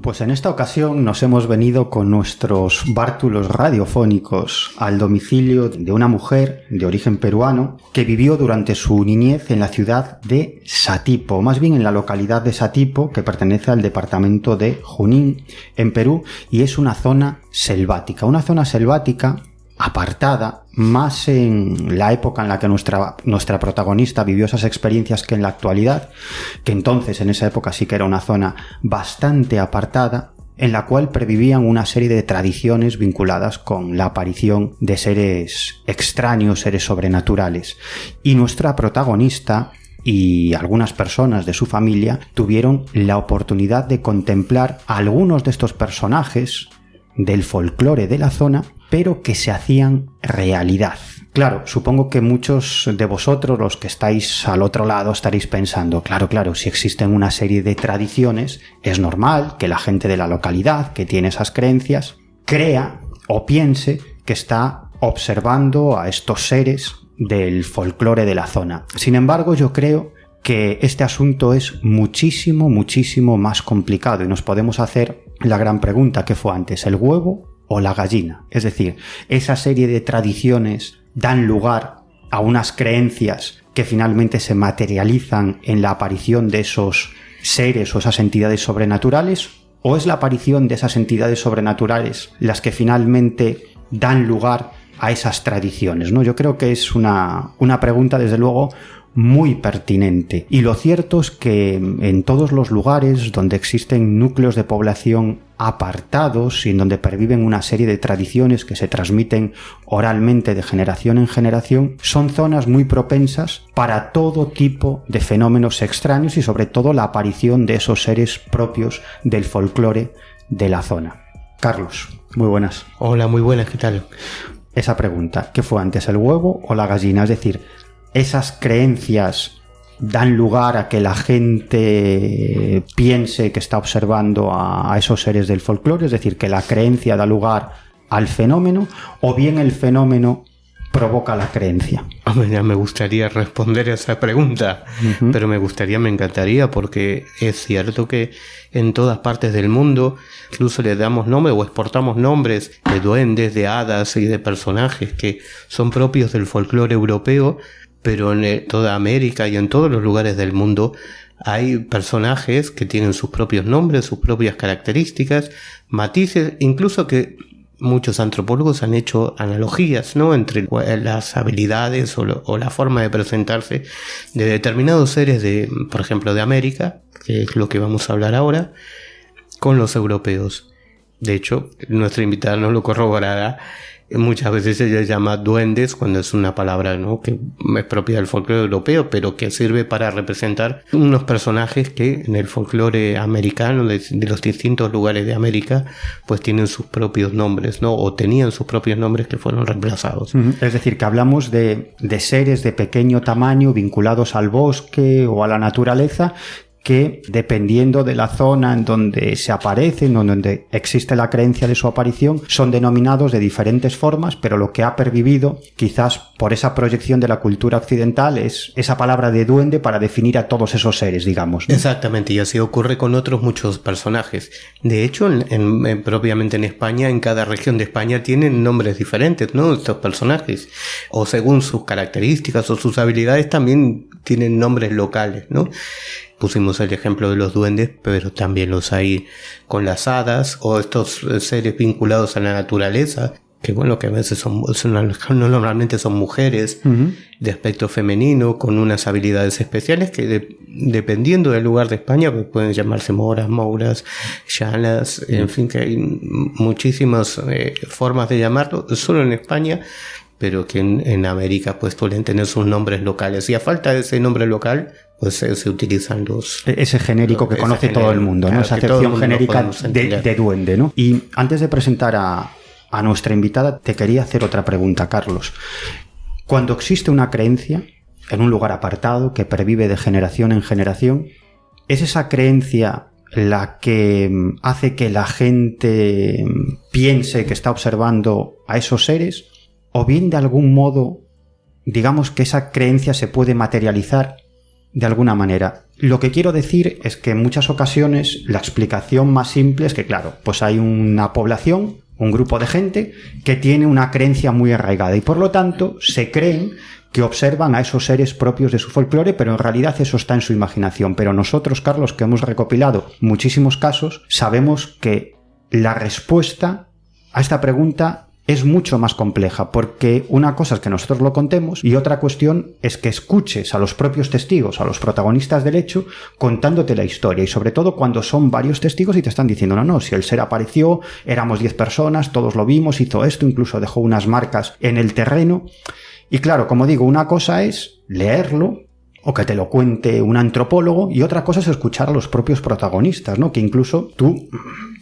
Pues en esta ocasión nos hemos venido con nuestros bártulos radiofónicos al domicilio de una mujer de origen peruano que vivió durante su niñez en la ciudad de Satipo, más bien en la localidad de Satipo, que pertenece al departamento de Junín, en Perú, y es una zona selvática apartada, más en la época en la que nuestra protagonista vivió esas experiencias que en la actualidad, que entonces en esa época sí que era una zona bastante apartada, en la cual pervivían una serie de tradiciones vinculadas con la aparición de seres extraños, seres sobrenaturales. Y nuestra protagonista y algunas personas de su familia tuvieron la oportunidad de contemplar a algunos de estos personajes del folclore de la zona, pero que se hacían realidad. Claro, supongo que muchos de vosotros, los que estáis al otro lado, estaréis pensando, claro, si existen una serie de tradiciones, es normal que la gente de la localidad que tiene esas creencias crea o piense que está observando a estos seres del folclore de la zona. Sin embargo, yo creo que este asunto es muchísimo más complicado y nos podemos hacer la gran pregunta: ¿qué fue antes, el huevo o la gallina? Es decir, esa serie de tradiciones dan lugar a unas creencias que finalmente se materializan en la aparición de esos seres o esas entidades sobrenaturales, ¿o es la aparición de esas entidades sobrenaturales las que finalmente dan lugar a esas tradiciones, ¿no? Yo creo que es una pregunta, desde luego, muy pertinente. Y lo cierto es que en todos los lugares donde existen núcleos de población apartados y en donde perviven una serie de tradiciones que se transmiten oralmente de generación en generación, son zonas muy propensas para todo tipo de fenómenos extraños y sobre todo la aparición de esos seres propios del folclore de la zona. Carlos, muy buenas. Hola, muy buenas, ¿qué tal? Esa pregunta, ¿qué fue antes, el huevo o la gallina? Es decir, ¿esas creencias dan lugar a que la gente piense que está observando a esos seres del folclore? Es decir, que la creencia da lugar al fenómeno, o bien el fenómeno provoca la creencia. Ya me gustaría responder a esa pregunta, pero me encantaría, porque es cierto que en todas partes del mundo incluso le damos nombre o exportamos nombres de duendes, de hadas y de personajes que son propios del folclore europeo, pero en toda América y en todos los lugares del mundo hay personajes que tienen sus propios nombres, sus propias características, matices, incluso que muchos antropólogos han hecho analogías, ¿no?, entre las habilidades o la forma de presentarse de determinados seres de, por ejemplo, de América, que es lo que vamos a hablar ahora, con los europeos. De hecho, nuestra invitada nos lo corroborará. Muchas veces ella llama duendes cuando es una palabra, ¿no?, que es propia del folclore europeo, pero que sirve para representar unos personajes que en el folclore americano de los distintos lugares de América pues tienen sus propios nombres, ¿no?, o tenían sus propios nombres que fueron reemplazados. Es decir, que hablamos de seres de pequeño tamaño vinculados al bosque o a la naturaleza, que dependiendo de la zona en donde se aparecen o donde existe la creencia de su aparición, son denominados de diferentes formas, pero lo que ha pervivido, quizás por esa proyección de la cultura occidental, es esa palabra de duende para definir a todos esos seres, digamos, ¿no? Exactamente, y así ocurre con otros muchos personajes. De hecho, propiamente en España, en cada región de España tienen nombres diferentes, ¿no?, estos personajes, o según sus características o sus habilidades también tienen nombres locales, ¿no? Pusimos el ejemplo de los duendes, pero también los hay con las hadas o estos seres vinculados a la naturaleza, que bueno, que a veces normalmente son mujeres de aspecto femenino con unas habilidades especiales que dependiendo del lugar de España pues pueden llamarse moras, mouras, llanas, en fin, que hay muchísimas formas de llamarlo, solo en España, pero que en América pues suelen tener sus nombres locales, y a falta de ese nombre local pues se utilizan ese genérico que conoce todo el mundo, ¿no? Esa acepción genérica de duende, ¿no? Y antes de presentar a nuestra invitada, te quería hacer otra pregunta, Carlos. Cuando existe una creencia en un lugar apartado que pervive de generación en generación, ¿es esa creencia la que hace que la gente piense que está observando a esos seres? ¿O bien de algún modo, digamos que esa creencia se puede materializar de alguna manera. Lo que quiero decir es que en muchas ocasiones la explicación más simple es que, claro, pues hay una población, un grupo de gente que tiene una creencia muy arraigada y por lo tanto se creen que observan a esos seres propios de su folclore, pero en realidad eso está en su imaginación. Pero nosotros, Carlos, que hemos recopilado muchísimos casos, sabemos que la respuesta a esta pregunta es mucho más compleja, porque una cosa es que nosotros lo contemos y otra cuestión es que escuches a los propios testigos, a los protagonistas del hecho, contándote la historia, y sobre todo cuando son varios testigos y te están diciendo, no, si el ser apareció, éramos 10 personas, todos lo vimos, hizo esto, incluso dejó unas marcas en el terreno. Y claro, como digo, una cosa es leerlo o que te lo cuente un antropólogo y otra cosa es escuchar a los propios protagonistas, ¿no? Que incluso tú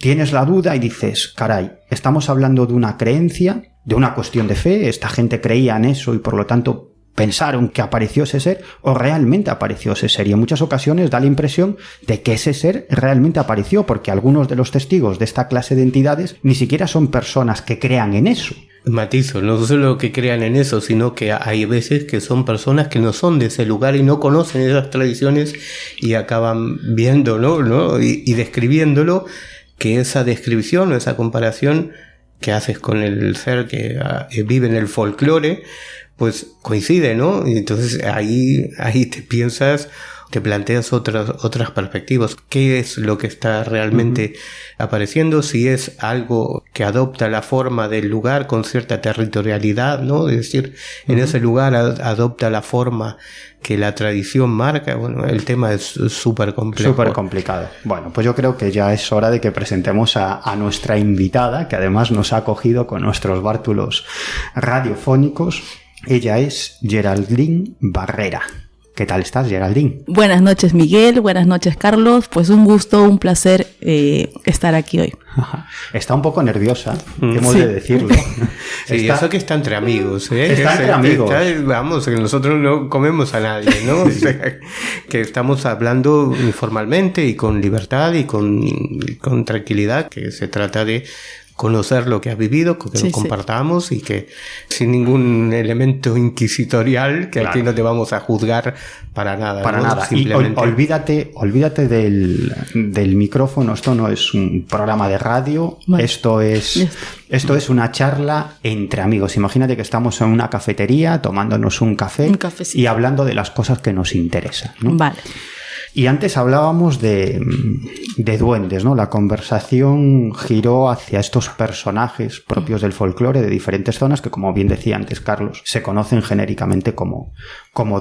tienes la duda y dices, caray, estamos hablando de una creencia, de una cuestión de fe, esta gente creía en eso y por lo tanto pensaron que apareció ese ser o realmente apareció ese ser, y en muchas ocasiones da la impresión de que ese ser realmente apareció, porque algunos de los testigos de esta clase de entidades ni siquiera son personas que crean en eso. Matizo, no solo que crean en eso, sino que hay veces que son personas que no son de ese lugar y no conocen esas tradiciones y acaban viendo, ¿no? Y describiéndolo, que esa descripción o esa comparación que haces con el ser que vive en el folclore, pues coincide, ¿no? Y entonces ahí te piensas, te planteas otras perspectivas. ¿Qué es lo que está realmente apareciendo? Si es algo que adopta la forma del lugar con cierta territorialidad, ¿no? Es decir, en ese lugar adopta la forma que la tradición marca. Bueno, el tema es súper complejo. Súper complicado. Bueno, pues yo creo que ya es hora de que presentemos a nuestra invitada, que además nos ha acogido con nuestros bártulos radiofónicos. Ella es Geraldine Barrera. ¿Qué tal estás, Geraldine? Buenas noches, Miguel. Buenas noches, Carlos. Pues un gusto, un placer estar aquí hoy. Está un poco nerviosa, hemos de decirlo. Sí, eso que está entre amigos, ¿eh? Está entre amigos. Vamos, que nosotros no comemos a nadie, ¿no? O sea, que estamos hablando informalmente y con libertad y con tranquilidad, que se trata de conocer lo que has vivido, que lo compartamos y que sin ningún elemento inquisitorial, que aquí no te vamos a juzgar para nada. Para nada. Simplemente... Y olvídate del micrófono. Esto no es un programa de radio. Vale. Esto es una charla entre amigos. Imagínate que estamos en una cafetería tomándonos un café y hablando de las cosas que nos interesan, ¿no? Vale. Y antes hablábamos de duendes, ¿no? La conversación giró hacia estos personajes propios del folclore de diferentes zonas que, como bien decía antes Carlos, se conocen genéricamente como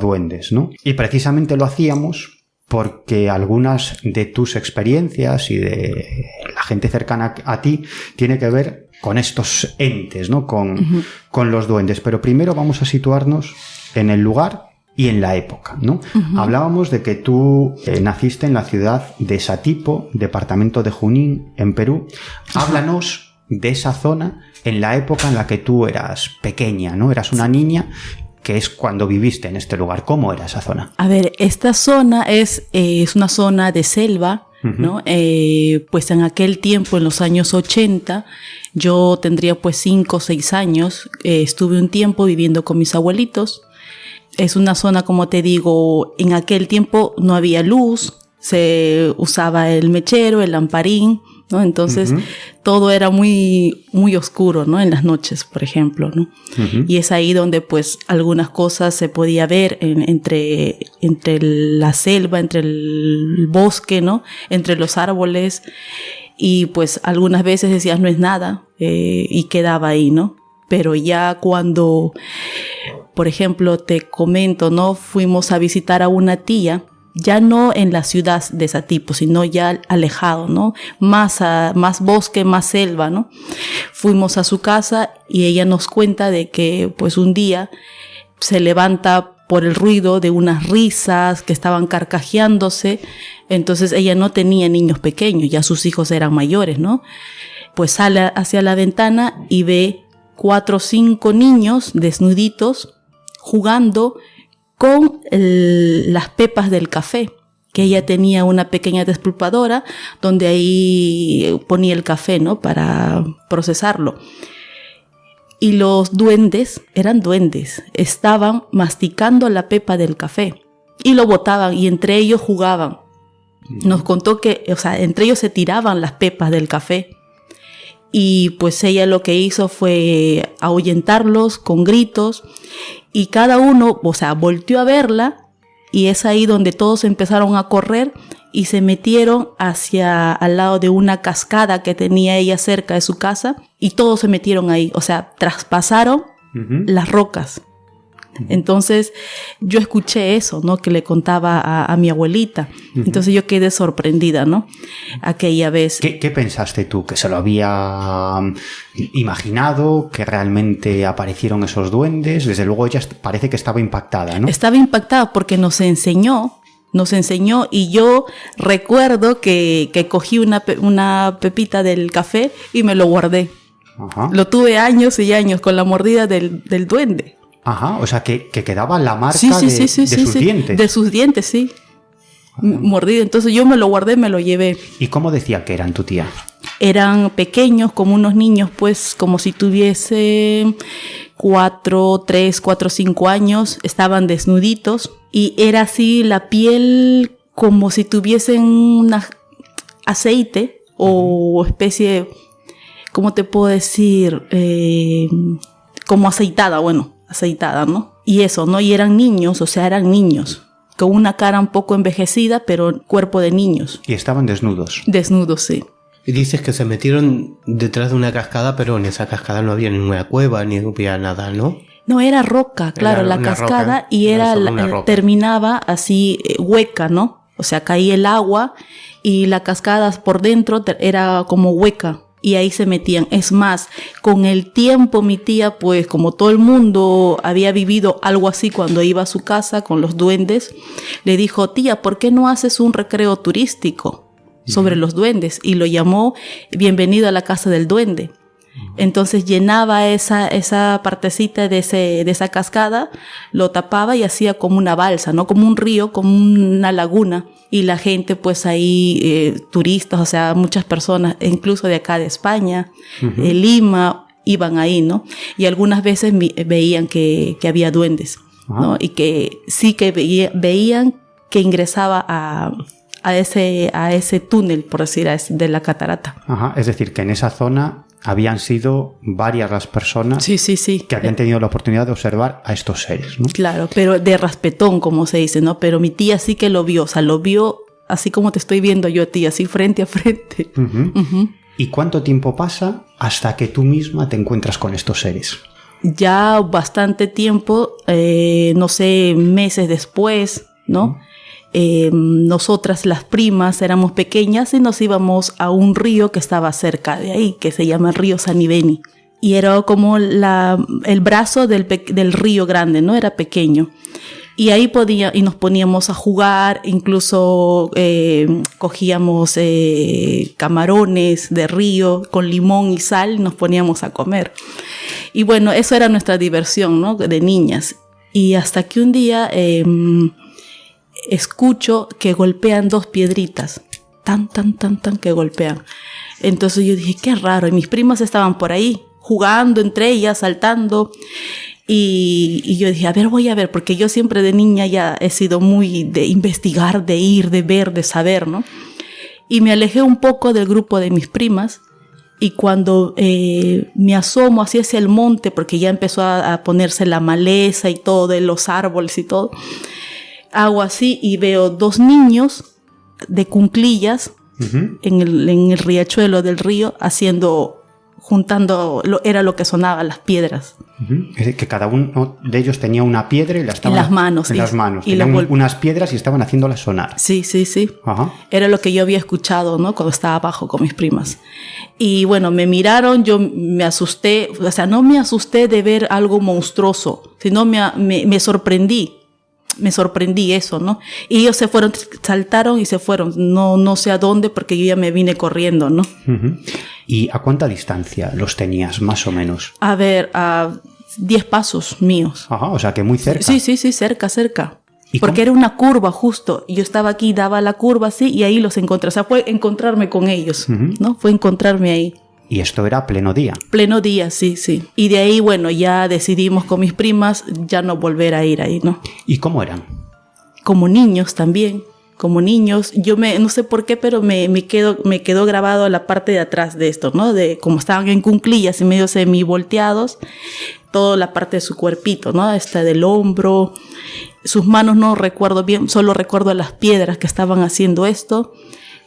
duendes, ¿no? Y precisamente lo hacíamos porque algunas de tus experiencias y de la gente cercana a ti tiene que ver con estos entes, ¿no? Con los duendes. Pero primero vamos a situarnos en el lugar y en la época, ¿no? Hablábamos de que tú naciste en la ciudad de Satipo, departamento de Junín, en Perú. Háblanos de esa zona en la época en la que tú eras pequeña, ¿no? Eras una niña, que es cuando viviste en este lugar. ¿Cómo era esa zona? A ver, esta zona es una zona de selva, ¿no? Pues en aquel tiempo, en los años 80, yo tendría pues 5 o 6 años, estuve un tiempo viviendo con mis abuelitos. Es una zona, como te digo, en aquel tiempo no había luz, se usaba el mechero, el lamparín, ¿no? Entonces todo era muy, muy oscuro, ¿no? En las noches, por ejemplo, ¿no? Y es ahí donde pues algunas cosas se podía ver entre la selva, entre el bosque, ¿no? Entre los árboles, y pues algunas veces decías no es nada, y quedaba ahí, ¿no? Pero ya cuando, por ejemplo, te comento, ¿no? Fuimos a visitar a una tía, ya no en la ciudad de Satipo, sino ya alejado, ¿no? Más bosque, más selva, ¿no? Fuimos a su casa y ella nos cuenta de que, pues, un día se levanta por el ruido de unas risas que estaban carcajeándose. Entonces ella no tenía niños pequeños, ya sus hijos eran mayores, ¿no? Pues sale hacia la ventana y ve 4 o 5 niños desnuditos jugando con las pepas del café, que ella tenía una pequeña despulpadora donde ahí ponía el café, ¿no? Para procesarlo. Y los duendes, eran duendes, estaban masticando la pepa del café. y lo botaban y entre ellos jugaban. Nos contó que, o sea, entre ellos se tiraban las pepas del café. Y pues ella lo que hizo fue ahuyentarlos con gritos y cada uno, o sea, volteó a verla y es ahí donde todos empezaron a correr y se metieron hacia al lado de una cascada que tenía ella cerca de su casa y todos se metieron ahí, o sea, traspasaron las rocas. Entonces yo escuché eso, ¿no? Que le contaba a mi abuelita. Entonces yo quedé sorprendida, ¿no? Aquella vez. ¿Qué pensaste tú? ¿Que se lo había imaginado? ¿Que realmente aparecieron esos duendes? Desde luego ella parece que estaba impactada, ¿no? Estaba impactada porque nos enseñó y yo recuerdo que cogí una pepita del café y me lo guardé. Ajá. Lo tuve años y años con la mordida del duende. Ajá, o sea que quedaba la marca de sus dientes. De sus dientes, sí. Mordido. Entonces yo me lo guardé, me lo llevé. ¿Y cómo decía que eran tu tía? Eran pequeños, como unos niños, pues como si tuviesen 3, 4, 5 años. Estaban desnuditos y era así la piel como si tuviesen aceite o especie, ¿cómo te puedo decir? Como aceitada, ¿no? Y eso, ¿no? Y eran niños, o sea, eran niños, con una cara un poco envejecida, pero cuerpo de niños. Y estaban desnudos. Desnudos, sí. Y dices que se metieron detrás de una cascada, pero en esa cascada no había ninguna cueva, ni había nada, ¿no? No, era roca, claro, era la cascada, roca, y roca. terminaba así hueca, ¿no? O sea, caía el agua y la cascada por dentro era como hueca. Y ahí se metían. Es más, con el tiempo mi tía, pues como todo el mundo había vivido algo así cuando iba a su casa con los duendes, le dijo, tía, ¿por qué no haces un recreo turístico sobre los duendes? Y lo llamó Bienvenido a la Casa del Duende. Entonces llenaba esa partecita de esa cascada, lo tapaba y hacía como una balsa, ¿no? Como un río, como una laguna. Y la gente, pues ahí, turistas, o sea, muchas personas, incluso de acá de España, de Lima, iban ahí, ¿no? Y algunas veces veían que había duendes, ¿no? Y que sí que veían que ingresaba a ese túnel, por decir, de la catarata. Ajá, es decir, que en esa zona habían sido varias las personas que habían tenido la oportunidad de observar a estos seres, ¿no? Claro, pero de raspetón, como se dice, ¿no? Pero mi tía sí que lo vio, o sea, lo vio así como te estoy viendo yo a ti, así frente a frente. ¿Y cuánto tiempo pasa hasta que tú misma te encuentras con estos seres? Ya bastante tiempo, no sé, meses después, ¿no? Nosotras las primas éramos pequeñas y nos íbamos a un río que estaba cerca de ahí, que se llama el río Sanibeni. Y era como el brazo del río grande, ¿no? Era pequeño. Y ahí y nos poníamos a jugar, incluso cogíamos camarones de río con limón y sal y nos poníamos a comer. Y bueno, eso era nuestra diversión, ¿no? De niñas. Y hasta que un día escucho que golpean 2 piedritas, tan, que golpean. Entonces yo dije, qué raro, y mis primas estaban por ahí, jugando entre ellas, saltando, y yo dije, voy a ver, porque yo siempre de niña ya he sido muy de investigar, de ir, de ver, de saber, ¿no? Y me alejé un poco del grupo de mis primas, y cuando me asomo hacia el monte, porque ya empezó a ponerse la maleza y todo, de los árboles y todo, hago así y veo 2 niños de cunclillas en el riachuelo del río juntando, era lo que sonaba, las piedras. Es decir, que cada uno de ellos tenía una piedra y la estaban en las manos. Y tenían unas piedras y estaban haciéndolas sonar. Sí. Ajá. Era lo que yo había escuchado, ¿no? Cuando estaba abajo con mis primas. Y bueno, me miraron, yo me asusté, o sea, no me asusté de ver algo monstruoso, sino me sorprendí. Me sorprendí eso, ¿no? Y ellos saltaron y se fueron. No sé a dónde, porque yo ya me vine corriendo, ¿no? ¿Y a cuánta distancia los tenías, más o menos? A ver, a 10 pasos míos. Ajá, o sea que muy cerca. Sí, cerca. Porque era una curva justo. Yo estaba aquí, daba la curva así, y ahí los encontré. O sea, fue encontrarme con ellos, ¿no? Fue encontrarme ahí. Y esto era pleno día. Pleno día, sí. Y de ahí, bueno, ya decidimos con mis primas ya no volver a ir ahí, ¿no? ¿Y cómo eran? como niños también. Como niños, no sé por qué, pero me quedó grabado la parte de atrás de esto, ¿no? De como estaban en cunclillas y medio semi volteados, toda la parte de su cuerpito, ¿no? Del hombro, sus manos no recuerdo bien, solo recuerdo las piedras que estaban haciendo esto.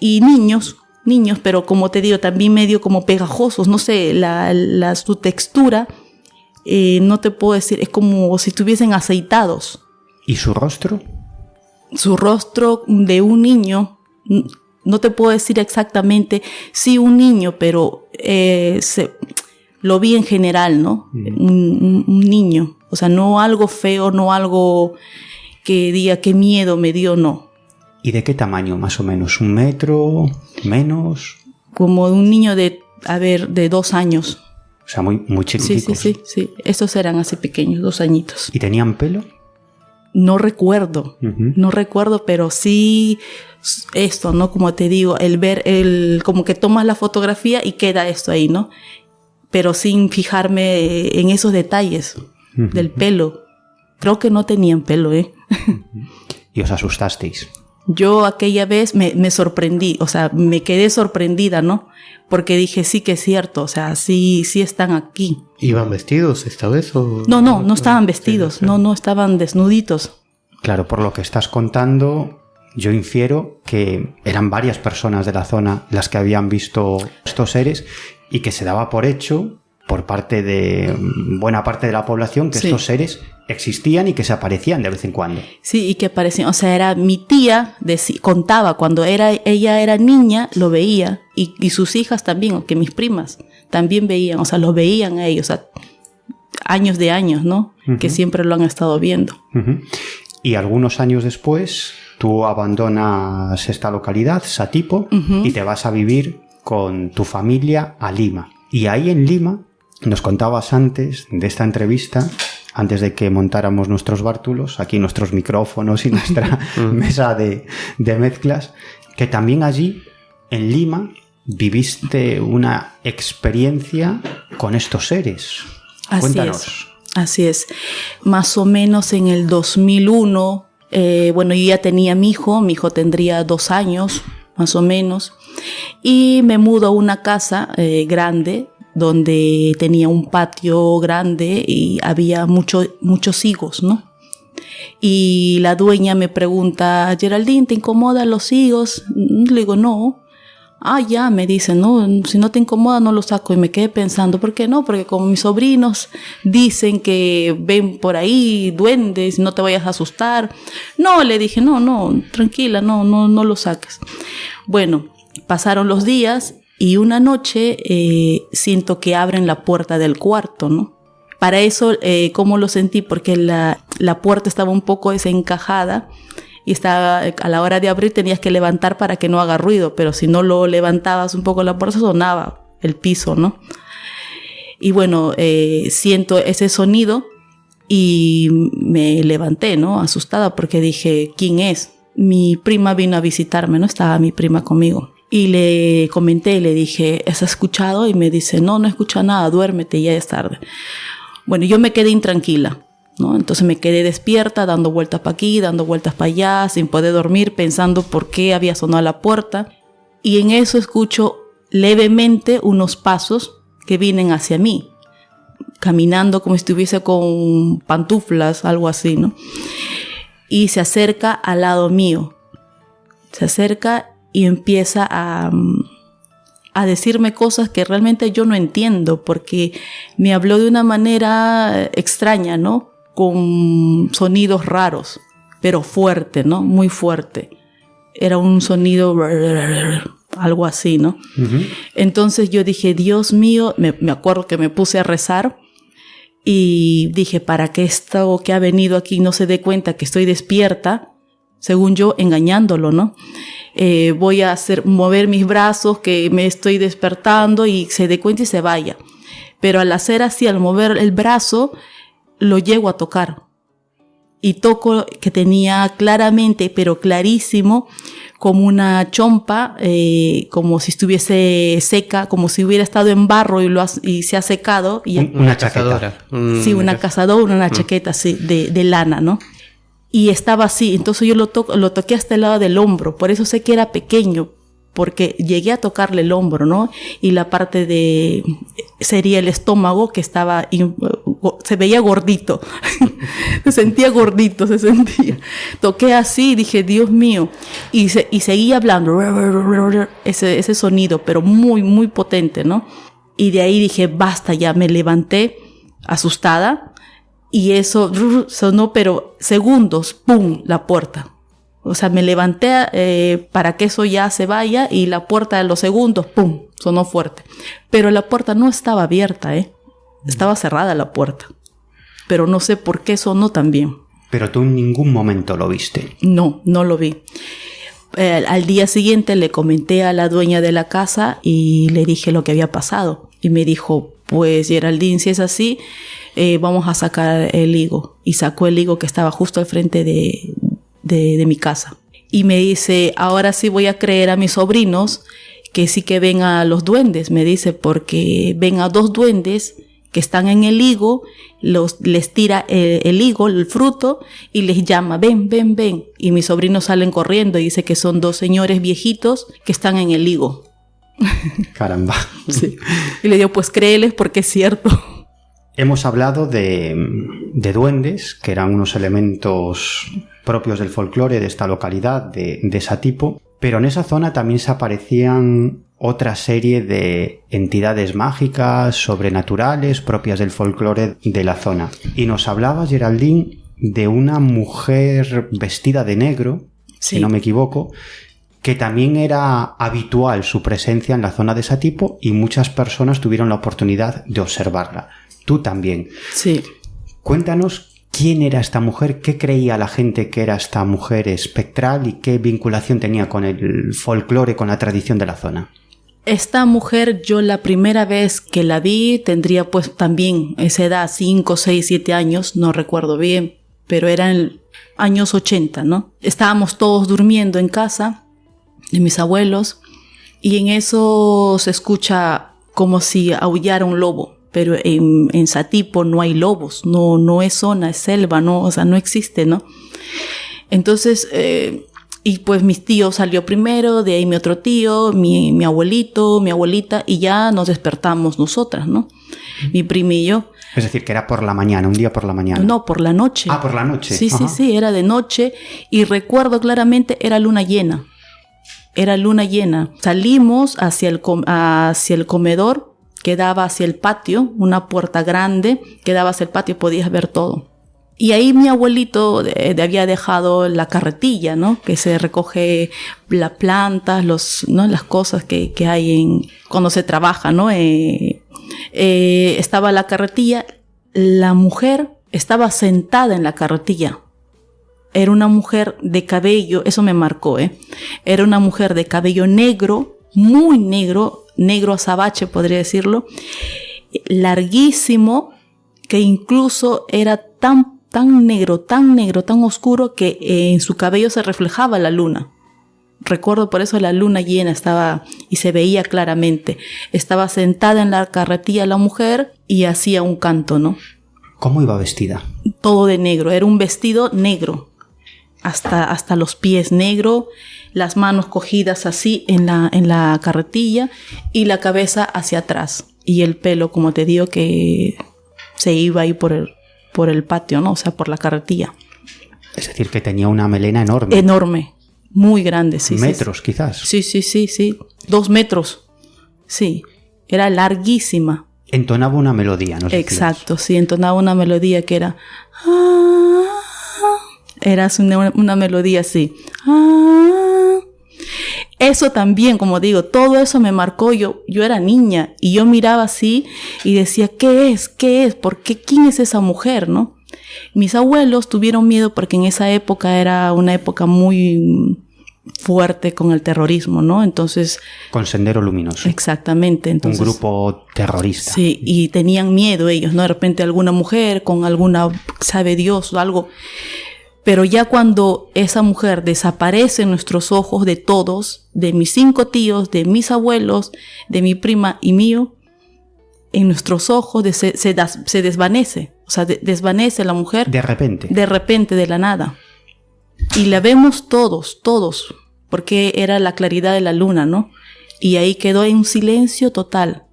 Y niños, pero como te digo, también medio como pegajosos, no sé, su textura, no te puedo decir, es como si estuviesen aceitados. ¿Y su rostro? Su rostro de un niño, no te puedo decir exactamente, sí un niño, pero lo vi en general, ¿no? Un niño, o sea, no algo feo, no algo que diga qué miedo me dio, no. ¿Y de qué tamaño más o menos? ¿1 metro? ¿Menos? Como un niño de 2 años. O sea, muy chiquiticos. Sí, estos eran así pequeños, 2 añitos. ¿Y tenían pelo? No recuerdo, pero sí esto, ¿no? Como te digo, el ver, como que tomas la fotografía y queda esto ahí, ¿no? Pero sin fijarme en esos detalles del pelo. Creo que no tenían pelo, ¿eh? ¿Y os asustasteis? Yo aquella vez me sorprendí, o sea, me quedé sorprendida, ¿no? Porque dije, sí que es cierto, o sea, sí están aquí. ¿Iban vestidos esta vez o...? No estaban vestidos, no estaban desnuditos. Claro, por lo que estás contando, yo infiero que eran varias personas de la zona las que habían visto estos seres y que se daba por hecho, por parte de buena parte de la población, que estos seres existían y que se aparecían de vez en cuando. Sí, y que aparecían, o sea, era mi tía, contaba cuando ella era niña, lo veía, y sus hijas también, o que mis primas también veían, o sea, los veían a ellos, o sea, años de años, ¿no? Que siempre lo han estado viendo. Y algunos años después, tú abandonas esta localidad, Satipo, y te vas a vivir con tu familia a Lima. Y ahí en Lima, nos contabas antes de esta entrevista, antes de que montáramos nuestros bártulos, aquí nuestros micrófonos y nuestra mesa de mezclas, que también allí, en Lima, viviste una experiencia con estos seres. Cuéntanos. Así es. Más o menos en el 2001, yo ya tenía mi hijo tendría 2 años, más o menos, y me mudo a una casa grande, donde tenía un patio grande y había muchos higos, ¿no? Y la dueña me pregunta, Geraldine, ¿te incomodan los higos? Le digo, no. Ah, ya, me dice, no, si no te incomoda no los saco. Y me quedé pensando, ¿por qué no? Porque como mis sobrinos dicen que ven por ahí duendes, no te vayas a asustar. No, le dije, no, tranquila, no los saques. Bueno, pasaron los días. Y una noche siento que abren la puerta del cuarto, ¿no? Para eso, ¿cómo lo sentí? Porque la puerta estaba un poco desencajada y a la hora de abrir tenías que levantar para que no haga ruido, pero si no lo levantabas un poco la puerta sonaba el piso, ¿no? Y bueno, siento ese sonido y me levanté, ¿no? Asustada porque dije, ¿quién es? Mi prima vino a visitarme, ¿no? Estaba mi prima conmigo. Y le comenté, le dije, ¿has escuchado? Y me dice, no he escuchado nada, duérmete, ya es tarde. Bueno, yo me quedé intranquila, ¿no? Entonces me quedé despierta, dando vueltas para aquí, dando vueltas para allá, sin poder dormir, pensando por qué había sonado la puerta. Y en eso escucho levemente unos pasos que vienen hacia mí, caminando como si estuviese con pantuflas, algo así, ¿no? Y se acerca al lado mío. Se acerca y empieza a decirme cosas que realmente yo no entiendo, porque me habló de una manera extraña, ¿no? Con sonidos raros, pero fuerte, ¿no? Muy fuerte. Era un sonido, algo así, ¿no? Entonces yo dije, Dios mío, me acuerdo que me puse a rezar y dije, para que esto que ha venido aquí no se dé cuenta que estoy despierta, según yo, engañándolo, ¿no? Voy a mover mis brazos, que me estoy despertando y se dé cuenta y se vaya. Pero al hacer así, al mover el brazo, lo llego a tocar. Y toco que tenía claramente, pero clarísimo, como una chompa, como si estuviese seca, como si hubiera estado en barro y se ha secado. Y una cazadora. Sí, una cazadora, una chaqueta así, de lana, ¿no? y estaba así. Entonces yo lo toqué hasta el lado del hombro, por eso sé que era pequeño, porque llegué a tocarle el hombro, ¿no? Y la parte sería el estómago, que se veía gordito. se sentía. Toqué así y dije, Dios mío. Y seguía hablando, ese sonido, pero muy, muy potente, ¿no? Y de ahí dije, basta, ya me levanté asustada. Y eso sonó, pero segundos, ¡pum!, la puerta. O sea, me levanté para que eso ya se vaya y la puerta a los segundos, ¡pum!, sonó fuerte. Pero la puerta no estaba abierta, estaba cerrada la puerta. Pero no sé por qué sonó tan bien. Pero tú en ningún momento lo viste. No, no lo vi. Al día siguiente le comenté a la dueña de la casa y le dije lo que había pasado. Y me dijo, pues Geraldine, si es así, vamos a sacar el higo. Y sacó el higo que estaba justo al frente de mi casa. Y me dice, ahora sí voy a creer a mis sobrinos que sí que ven a los duendes. Me dice, porque ven a 2 duendes que están en el higo, les tira el higo, el fruto, y les llama, ven, ven, ven. Y mis sobrinos salen corriendo y dice que son 2 señores viejitos que están en el higo. Caramba. Sí. Y le digo, pues créeles porque es cierto. Hemos hablado de duendes, que eran unos elementos propios del folclore de esta localidad, de ese tipo, pero en esa zona también se aparecían otra serie de entidades mágicas, sobrenaturales, propias del folclore de la zona. Y nos hablabas, Geraldine, de una mujer vestida de negro, sí, si no me equivoco, que también era habitual su presencia en la zona de ese tipo y muchas personas tuvieron la oportunidad de observarla. Tú también. Sí. Cuéntanos quién era esta mujer, qué creía la gente que era esta mujer espectral y qué vinculación tenía con el folclore, con la tradición de la zona. Esta mujer, yo la primera vez que la vi tendría pues también esa edad, 5, 6, 7 años, no recuerdo bien, pero eran años 80, ¿no? Estábamos todos durmiendo en casa de mis abuelos y en eso se escucha como si aullara un lobo. Pero en Satipo no hay lobos, no es zona, es selva, no, o sea, no existe, ¿no? Entonces, y pues mi tío salió primero, de ahí mi otro tío, mi abuelito, mi abuelita, y ya nos despertamos nosotras, ¿no? Mi prima y yo. Es decir, que era por la mañana, un día por la mañana. No, por la noche. Ah, por la noche. Sí, ajá. Sí, era de noche, y recuerdo claramente, era luna llena. Era luna llena. Salimos hacia el comedor, que daba hacia el patio, una puerta grande que daba hacia el patio, podías ver todo. Y ahí mi abuelito había dejado la carretilla, ¿no? Que se recoge las plantas, ¿no? Las cosas que hay cuando se trabaja, ¿no? Estaba la carretilla, la mujer estaba sentada en la carretilla. Era una mujer de cabello, eso me marcó, Era una mujer de cabello negro, muy negro, negro azabache, podría decirlo, larguísimo, que incluso era tan negro, tan oscuro que en su cabello se reflejaba la luna. Recuerdo por eso la luna llena estaba y se veía claramente. Estaba sentada en la carretilla la mujer y hacía un canto, ¿no? ¿Cómo iba vestida? Todo de negro, era un vestido negro, hasta los pies negro, las manos cogidas así en la carretilla y la cabeza hacia atrás. Y el pelo, como te digo, que se iba ahí por el patio, ¿no? O sea, por la carretilla. Es decir, que tenía una melena enorme. Enorme, muy grande, sí. Metros, sí. Quizás. Sí. 2 metros. Sí, era larguísima. Entonaba una melodía, ¿no? Exacto, sí, entonaba una melodía que era... Era una melodía así. Eso también, como digo, todo eso me marcó. Yo era niña y yo miraba así y decía, ¿qué es? ¿Por qué? ¿Quién es esa mujer, no? Mis abuelos tuvieron miedo porque en esa época era una época muy fuerte con el terrorismo, ¿no? Entonces... Con Sendero Luminoso. Exactamente. Entonces, un grupo terrorista. Sí, y tenían miedo ellos, ¿no? De repente alguna mujer con alguna, sabe Dios o algo... Pero ya cuando esa mujer desaparece en nuestros ojos de todos, de mis 5 tíos, de mis abuelos, de mi prima y mío, en nuestros ojos se desvanece. O sea, desvanece la mujer. De repente. De repente, de la nada. Y la vemos todos, porque era la claridad de la luna, ¿no? Y ahí quedó en un silencio total.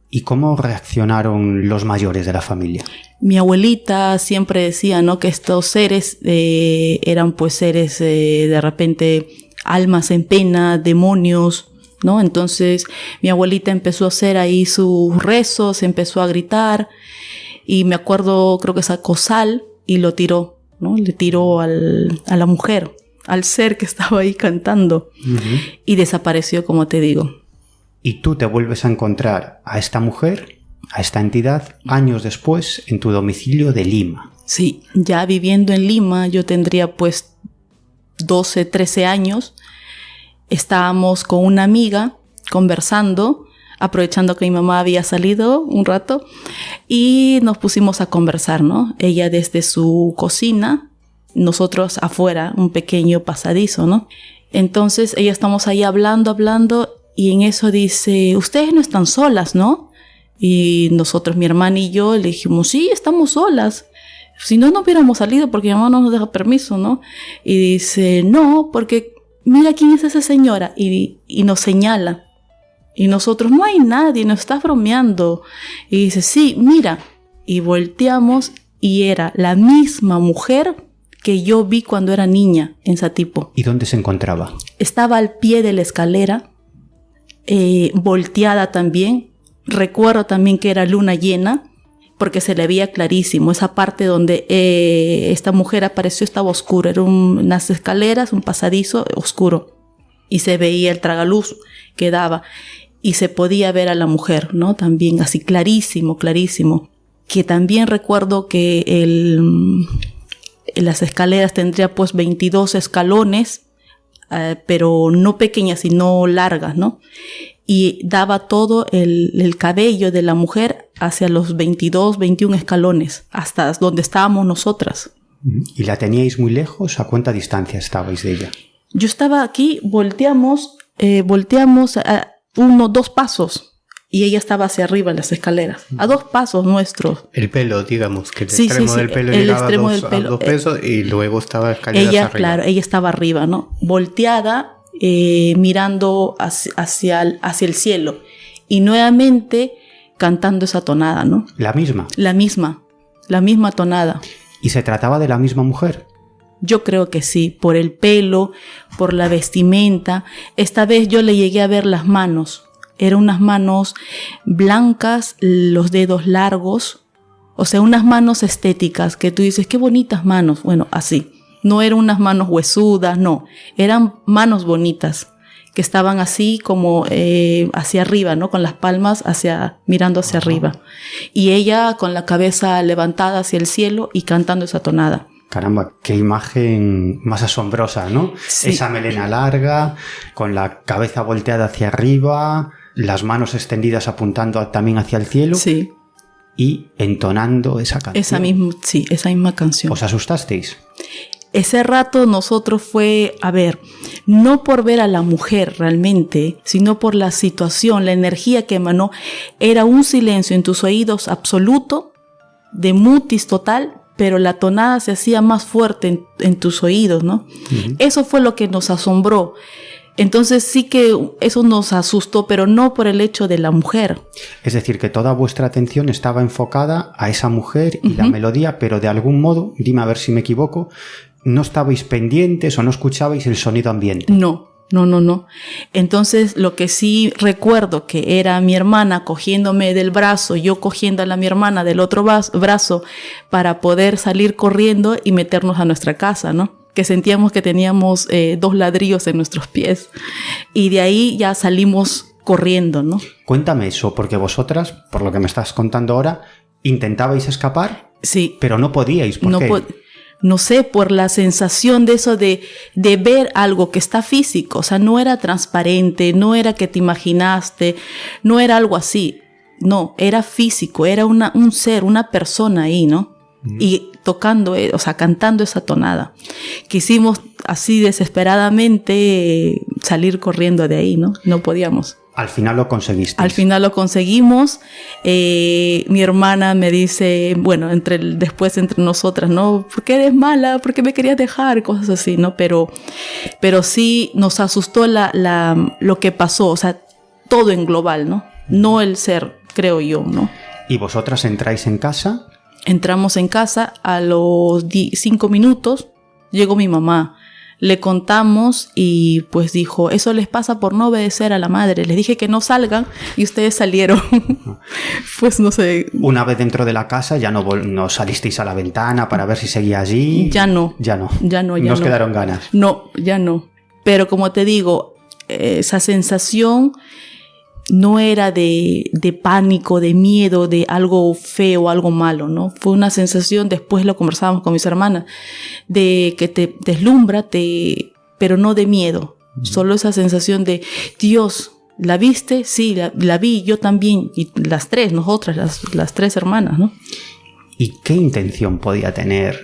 ¿Y cómo reaccionaron los mayores de la familia? Mi abuelita siempre decía, ¿no?, que estos seres eran pues seres de repente almas en pena, demonios, ¿no? Entonces mi abuelita empezó a hacer ahí sus rezos, empezó a gritar y me acuerdo, creo que sacó sal y lo tiró, ¿no? Le tiró a la mujer, al ser que estaba ahí cantando. Uh-huh. Y desapareció, como te digo. Y tú te vuelves a encontrar a esta mujer, a esta entidad, años después en tu domicilio de Lima. Sí, ya viviendo en Lima, yo tendría pues 12, 13 años. Estábamos con una amiga conversando, aprovechando que mi mamá había salido un rato, y nos pusimos a conversar, ¿no? Ella desde su cocina, nosotros afuera, un pequeño pasadizo, ¿no? Entonces ella estamos ahí hablando, y en eso dice, ustedes no están solas, ¿no? Y nosotros, mi hermana y yo, le dijimos, sí, estamos solas. Si no, no hubiéramos salido porque mi mamá no nos deja permiso, ¿no? Y dice, no, porque mira quién es esa señora. Y nos señala. Y nosotros, no hay nadie, nos estás bromeando. Y dice, sí, mira. Y volteamos y era la misma mujer que yo vi cuando era niña en Satipo. ¿Y dónde se encontraba? Estaba al pie de la escalera, volteada también. Recuerdo también que era luna llena, porque se le veía clarísimo. Esa parte donde esta mujer apareció estaba oscuro. Eran unas escaleras, un pasadizo oscuro. Y se veía el tragaluz que daba. Y se podía ver a la mujer, ¿no? También así clarísimo. Que también recuerdo que las escaleras tendría pues 22 escalones, pero no pequeñas, sino largas, ¿no? Y daba todo el cabello de la mujer hacia los 22, 21 escalones, hasta donde estábamos nosotras. ¿Y la teníais muy lejos? ¿A cuánta distancia estabais de ella? Yo estaba aquí, volteamos a 2 pasos. Y ella estaba hacia arriba en las escaleras, a 2 pasos nuestros. El pelo, digamos, que el extremo del pelo llegaba a 2 pesos y luego estaba escaleras ella, arriba. Claro, ella estaba arriba, ¿no? Volteada, mirando hacia el cielo. Y nuevamente cantando esa tonada, ¿no? ¿La misma? La misma tonada. ¿Y se trataba de la misma mujer? Yo creo que sí, por el pelo, por la vestimenta. Esta vez yo le llegué a ver las manos. Eran unas manos blancas, los dedos largos, o sea, unas manos estéticas que tú dices, qué bonitas manos. Bueno, así. No eran unas manos huesudas, no. Eran manos bonitas que estaban así como hacia arriba, ¿no? Con las palmas mirando hacia arriba. Y ella con la cabeza levantada hacia el cielo y cantando esa tonada. Caramba, qué imagen más asombrosa, ¿no? Sí. Esa melena larga, con la cabeza volteada hacia arriba, las manos extendidas apuntando también hacia el cielo. Sí. Y entonando esa canción. Esa misma canción. ¿Os asustasteis? Ese rato nosotros fue, no por ver a la mujer realmente, sino por la situación, la energía que emanó. Era un silencio en tus oídos absoluto, de mutis total, pero la tonada se hacía más fuerte en tus oídos, ¿no? Uh-huh. Eso fue lo que nos asombró. Entonces sí que eso nos asustó, pero no por el hecho de la mujer. Es decir, que toda vuestra atención estaba enfocada a esa mujer y la melodía, pero de algún modo, dime a ver si me equivoco, no estabais pendientes o no escuchabais el sonido ambiente. No. Entonces lo que sí recuerdo que era mi hermana cogiéndome del brazo, yo cogiendo a mi hermana del otro brazo para poder salir corriendo y meternos a nuestra casa, ¿no? Que sentíamos que teníamos 2 ladrillos en nuestros pies. Y de ahí ya salimos corriendo, ¿no? Cuéntame eso, porque vosotras, por lo que me estás contando ahora, intentabais escapar, sí, pero no podíais. ¿Por qué? No sé, por la sensación de eso de ver algo que está físico. O sea, no era transparente, no era que te imaginaste, no era algo así. No, era físico, era un ser, una persona ahí, ¿no? Y tocando, o sea, cantando esa tonada. Quisimos así desesperadamente salir corriendo de ahí, ¿no? No podíamos. Al final lo conseguiste. Al final lo conseguimos. Mi hermana me dice, bueno, después entre nosotras, ¿no? ¿Por qué eres mala? ¿Por qué me querías dejar? Cosas así, ¿no? Pero sí nos asustó lo que pasó, o sea, todo en global, ¿no? No el ser, creo yo, ¿no? ¿Y vosotras entráis en casa? Entramos en casa, a los 5 minutos llegó mi mamá. Le contamos y pues dijo, eso les pasa por no obedecer a la madre. Les dije que no salgan y ustedes salieron. Pues no sé. Una vez dentro de la casa ya no salisteis a la ventana para ver si seguía allí. Ya no. ¿No os quedaron ganas? No, ya no. Pero como te digo, esa sensación no era de pánico, de miedo, de algo feo, algo malo, ¿no? Fue una sensación, después lo conversábamos con mis hermanas, de que te deslumbra, pero no de miedo. Solo esa sensación de, Dios, ¿la viste? Sí, la vi, yo también. Y las tres, nosotras, las tres hermanas, ¿no? ¿Y qué intención podía tener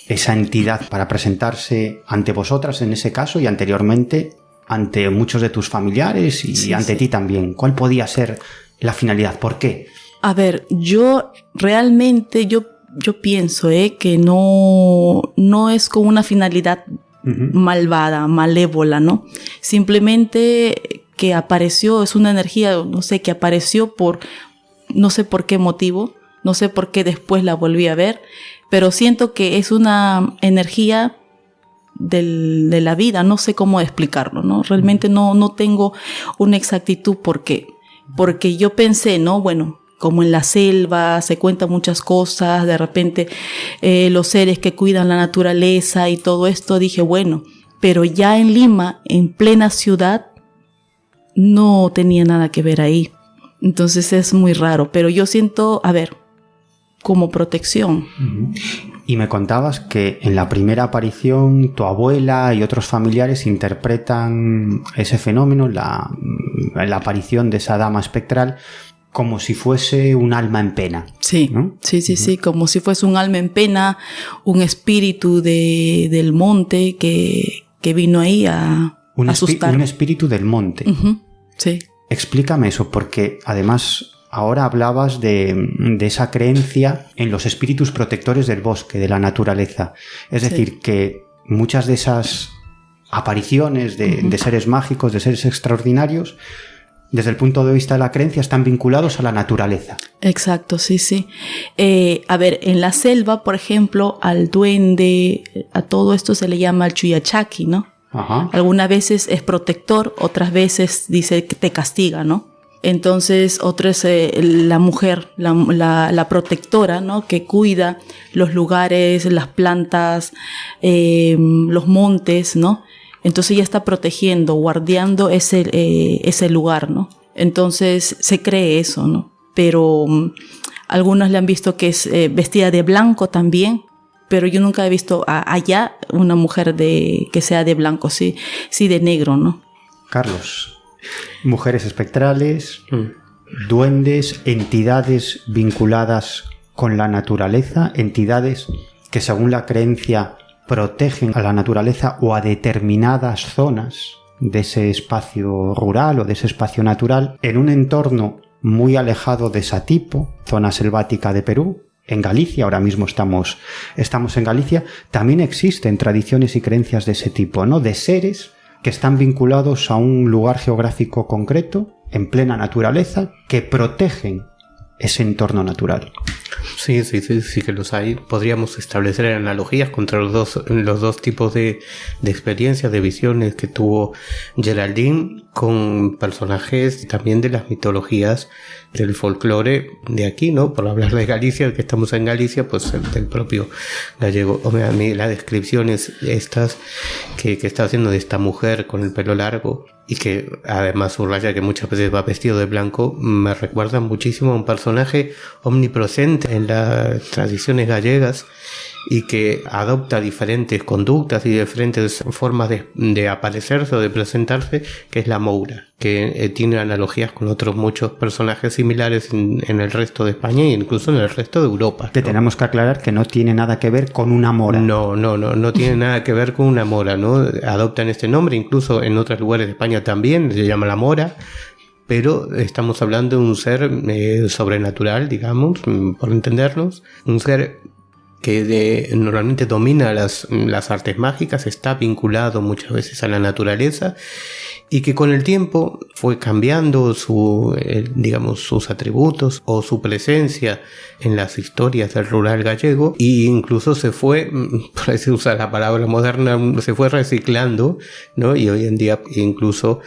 esa entidad para presentarse ante vosotras en ese caso y anteriormente ante muchos de tus familiares y ante ti también? ¿Cuál podía ser la finalidad? ¿Por qué? A ver, yo realmente, yo pienso que no es con una finalidad malvada, malévola, ¿no? Simplemente que apareció, es una energía, no sé, que apareció por, no sé por qué motivo, no sé por qué después la volví a ver, pero siento que es una energía de la vida, no sé cómo explicarlo, ¿no? Realmente no tengo una exactitud por qué. Porque yo pensé, ¿no? Bueno, como en la selva se cuentan muchas cosas, de repente los seres que cuidan la naturaleza y todo esto, dije, bueno, pero ya en Lima, en plena ciudad, no tenía nada que ver ahí. Entonces es muy raro, pero yo siento, a ver, como protección. Y me contabas que en la primera aparición tu abuela y otros familiares interpretan ese fenómeno, la aparición de esa dama espectral, como si fuese un alma en pena. Sí, ¿no? Sí, como si fuese un alma en pena, un espíritu del monte que vino ahí a asustar. Un espíritu del monte. Sí. Explícame eso, porque además ahora hablabas de esa creencia en los espíritus protectores del bosque, de la naturaleza. Es decir, que muchas de esas apariciones de seres mágicos, de seres extraordinarios, desde el punto de vista de la creencia, están vinculados a la naturaleza. Exacto, sí. A ver, en la selva, por ejemplo, al duende, a todo esto se le llama el chuyachaki, ¿no? Ajá. Algunas veces es protector, otras veces dice que te castiga, ¿no? Entonces, otra es la mujer, la protectora, ¿no? Que cuida los lugares, las plantas, los montes, ¿no? Entonces ella está protegiendo, guardiando ese lugar, ¿no? Entonces se cree eso, ¿no? Pero algunos le han visto que es vestida de blanco también, pero yo nunca he visto allá una mujer que sea de blanco, sí de negro, ¿no? Carlos, mujeres espectrales, duendes, entidades vinculadas con la naturaleza, entidades que según la creencia protegen a la naturaleza o a determinadas zonas de ese espacio rural o de ese espacio natural en un entorno muy alejado de Satipo, zona selvática de Perú. En Galicia, ahora mismo estamos en Galicia, también existen tradiciones y creencias de ese tipo, ¿no? De seres que están vinculados a un lugar geográfico concreto, en plena naturaleza, que protegen ese entorno natural. Sí que los hay. Podríamos establecer analogías contra los dos tipos de experiencias, de visiones que tuvo Geraldine con personajes también de las mitologías del folclore de aquí, ¿no? Por hablar de Galicia, que estamos en Galicia, pues del propio gallego. A mí las descripciones estas que está haciendo de esta mujer con el pelo largo y que además subraya que muchas veces va vestido de blanco, me recuerda muchísimo a un personaje omnipresente en las tradiciones gallegas y que adopta diferentes conductas y diferentes formas de aparecerse o de presentarse, que es la moura, que tiene analogías con otros muchos personajes similares en el resto de España e incluso en el resto de Europa, ¿no? Te tenemos que aclarar que no tiene nada que ver con una mora. No tiene nada que ver con una mora, ¿no? Adoptan este nombre, incluso en otros lugares de España también se llama la mora, pero estamos hablando de un ser sobrenatural, digamos, por entendernos, un ser que normalmente domina las artes mágicas, está vinculado muchas veces a la naturaleza y que con el tiempo fue cambiando sus atributos o su presencia en las historias del rural gallego, e incluso se fue, por así usar la palabra moderna, se fue reciclando, ¿no? Y hoy en día incluso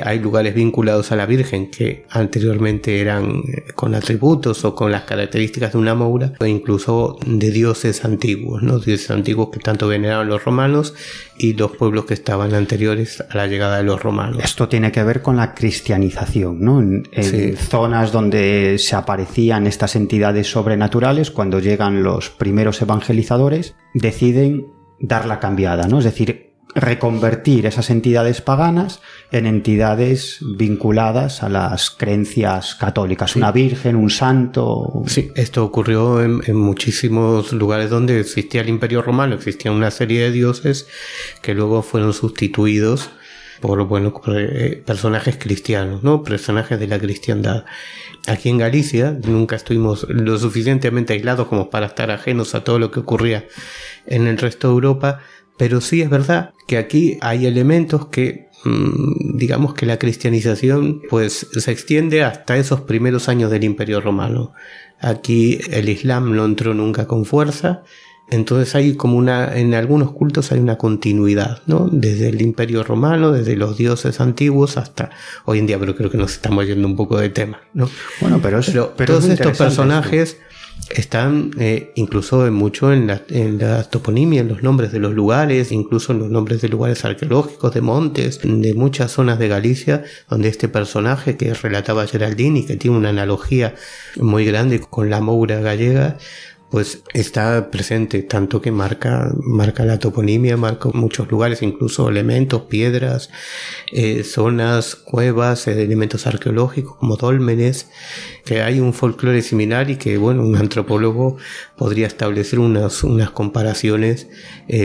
hay lugares vinculados a la Virgen que anteriormente eran con atributos o con las características de una moura, o incluso de dioses antiguos, ¿no? Dioses antiguos que tanto veneraban los romanos y los pueblos que estaban anteriores a la llegada de los romanos. Esto tiene que ver con la cristianización, ¿no? En zonas donde se aparecían estas entidades sobrenaturales, cuando llegan los primeros evangelizadores, deciden dar la cambiada, ¿no? Es decir, reconvertir esas entidades paganas en entidades vinculadas a las creencias católicas, sí. Una virgen, un santo. Sí, esto ocurrió en muchísimos lugares donde existía el Imperio Romano, existía una serie de dioses que luego fueron sustituidos por personajes cristianos, ¿no? Personajes de la cristiandad. Aquí en Galicia nunca estuvimos lo suficientemente aislados como para estar ajenos a todo lo que ocurría en el resto de Europa, pero sí es verdad que aquí hay elementos que, digamos que la cristianización pues se extiende hasta esos primeros años del Imperio Romano. Aquí el Islam no entró nunca con fuerza. Entonces hay como en algunos cultos hay una continuidad, ¿no? Desde el Imperio Romano, desde los dioses antiguos hasta hoy en día, pero creo que nos estamos yendo un poco de tema, ¿no? Bueno, pero todos estos personajes están incluso mucho en la toponimia, en los nombres de los lugares, incluso en los nombres de lugares arqueológicos, de montes, de muchas zonas de Galicia, donde este personaje que relataba Geraldine y que tiene una analogía muy grande con la moura gallega, pues está presente, tanto que marca la toponimia, marca muchos lugares, incluso elementos, piedras, zonas, cuevas, elementos arqueológicos como dólmenes, que hay un folclore similar y que, bueno, un antropólogo podría establecer unas comparaciones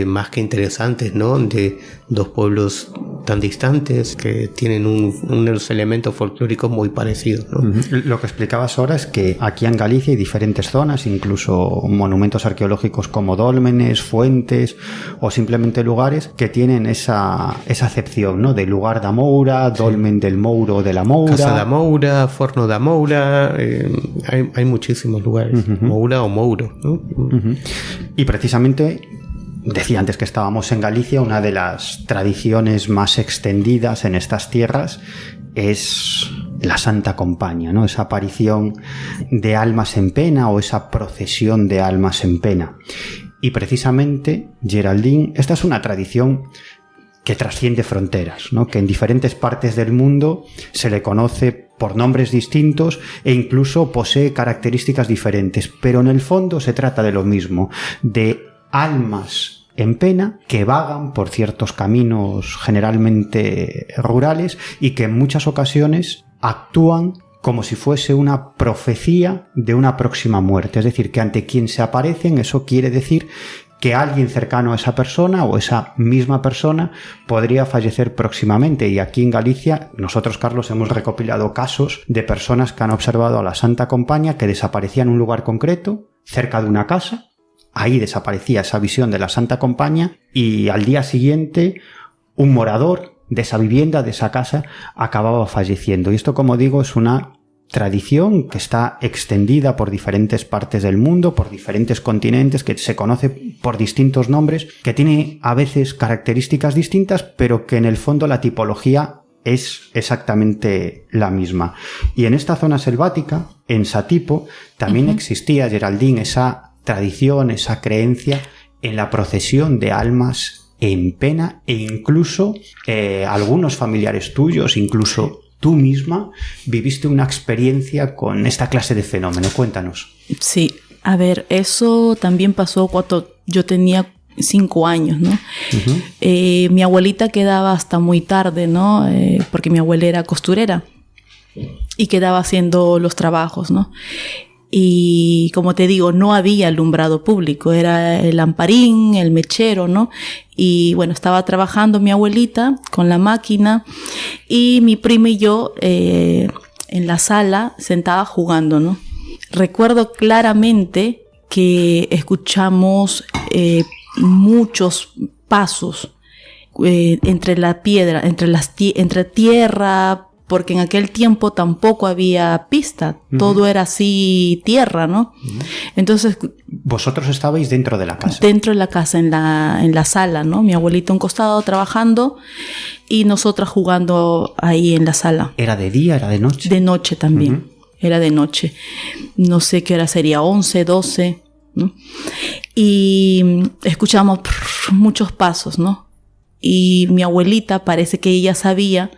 más que interesantes, ¿no? De dos pueblos tan distantes que tienen unos elementos folclóricos muy parecidos, ¿no? Lo que explicabas ahora es que aquí en Galicia hay diferentes zonas, incluso monumentos arqueológicos como dólmenes, fuentes o simplemente lugares que tienen esa acepción, ¿no? De lugar da moura, dolmen del mouro o de la moura. Casa da moura, forno da moura, hay muchísimos lugares, moura o mouro, ¿no? Y precisamente decía antes que estábamos en Galicia, una de las tradiciones más extendidas en estas tierras es la Santa Compaña, ¿no? Esa aparición de almas en pena o esa procesión de almas en pena. Y precisamente, Geraldine, esta es una tradición que trasciende fronteras, ¿no? Que en diferentes partes del mundo se le conoce por nombres distintos e incluso posee características diferentes, pero en el fondo se trata de lo mismo, de almas en pena que vagan por ciertos caminos generalmente rurales y que en muchas ocasiones actúan como si fuese una profecía de una próxima muerte, es decir, que ante quien se aparecen, eso quiere decir que alguien cercano a esa persona o esa misma persona podría fallecer próximamente. Y aquí en Galicia, nosotros, Carlos, hemos recopilado casos de personas que han observado a la Santa Compaña que desaparecía en un lugar concreto, cerca de una casa. Ahí desaparecía esa visión de la Santa Compaña y al día siguiente un morador de esa vivienda, de esa casa, acababa falleciendo. Y esto, como digo, es una tradición que está extendida por diferentes partes del mundo, por diferentes continentes, que se conoce por distintos nombres, que tiene a veces características distintas, pero que en el fondo la tipología es exactamente la misma. Y en esta zona selvática, en Satipo, también existía, Geraldine, esa tradición, esa creencia en la procesión de almas en pena, e incluso algunos familiares tuyos, incluso tú misma, viviste una experiencia con esta clase de fenómeno. Cuéntanos. Sí, a ver, eso también pasó cuando yo tenía 5 años, ¿no? Mi abuelita quedaba hasta muy tarde, ¿no? Porque mi abuela era costurera y quedaba haciendo los trabajos, ¿no? Y como te digo, no había alumbrado público, era el lamparín, el mechero, ¿no? Y bueno, estaba trabajando mi abuelita con la máquina y mi prima y yo en la sala sentada jugando, ¿no? Recuerdo claramente que escuchamos muchos pasos entre la piedra, entre tierra, porque en aquel tiempo tampoco había pista, todo era así tierra, ¿no? Entonces... ¿Vosotros estabais dentro de la casa? Dentro de la casa, en la sala, ¿no? Mi abuelita a un costado trabajando y nosotras jugando ahí en la sala. ¿Era de día, era de noche? De noche también, era de noche. No sé qué hora sería, 11, 12, ¿no? Y escuchamos muchos pasos, ¿no? Y mi abuelita, parece que ella sabía,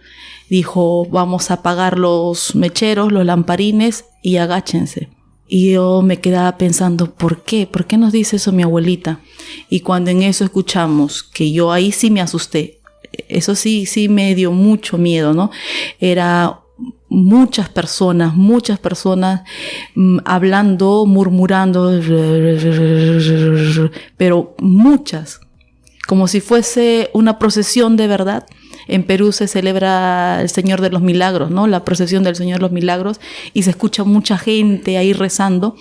dijo, vamos a apagar los mecheros, los lamparines y agáchense. Y yo me quedaba pensando, ¿por qué? ¿Por qué nos dice eso mi abuelita? Y cuando en eso escuchamos, que yo ahí sí me asusté, eso sí me dio mucho miedo, ¿no? Era muchas personas hablando, murmurando, pero muchas, como si fuese una procesión de verdad. En Perú se celebra el Señor de los Milagros, ¿no? La procesión del Señor de los Milagros, y se escucha mucha gente ahí rezando,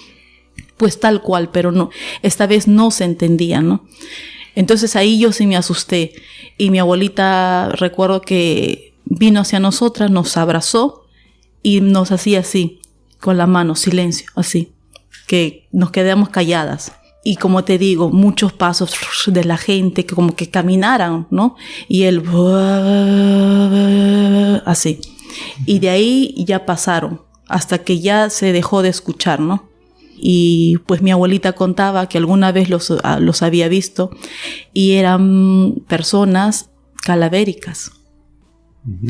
pues tal cual, pero no, esta vez no se entendía, ¿no? Entonces ahí yo sí me asusté, y mi abuelita, recuerdo que vino hacia nosotras, nos abrazó y nos hacía así, con la mano, silencio, así, que nos quedamos calladas. Y como te digo, muchos pasos de la gente que como que caminaran, ¿no? Y él así. Y de ahí ya pasaron, hasta que ya se dejó de escuchar, ¿no? Y pues mi abuelita contaba que alguna vez los había visto y eran personas calavéricas.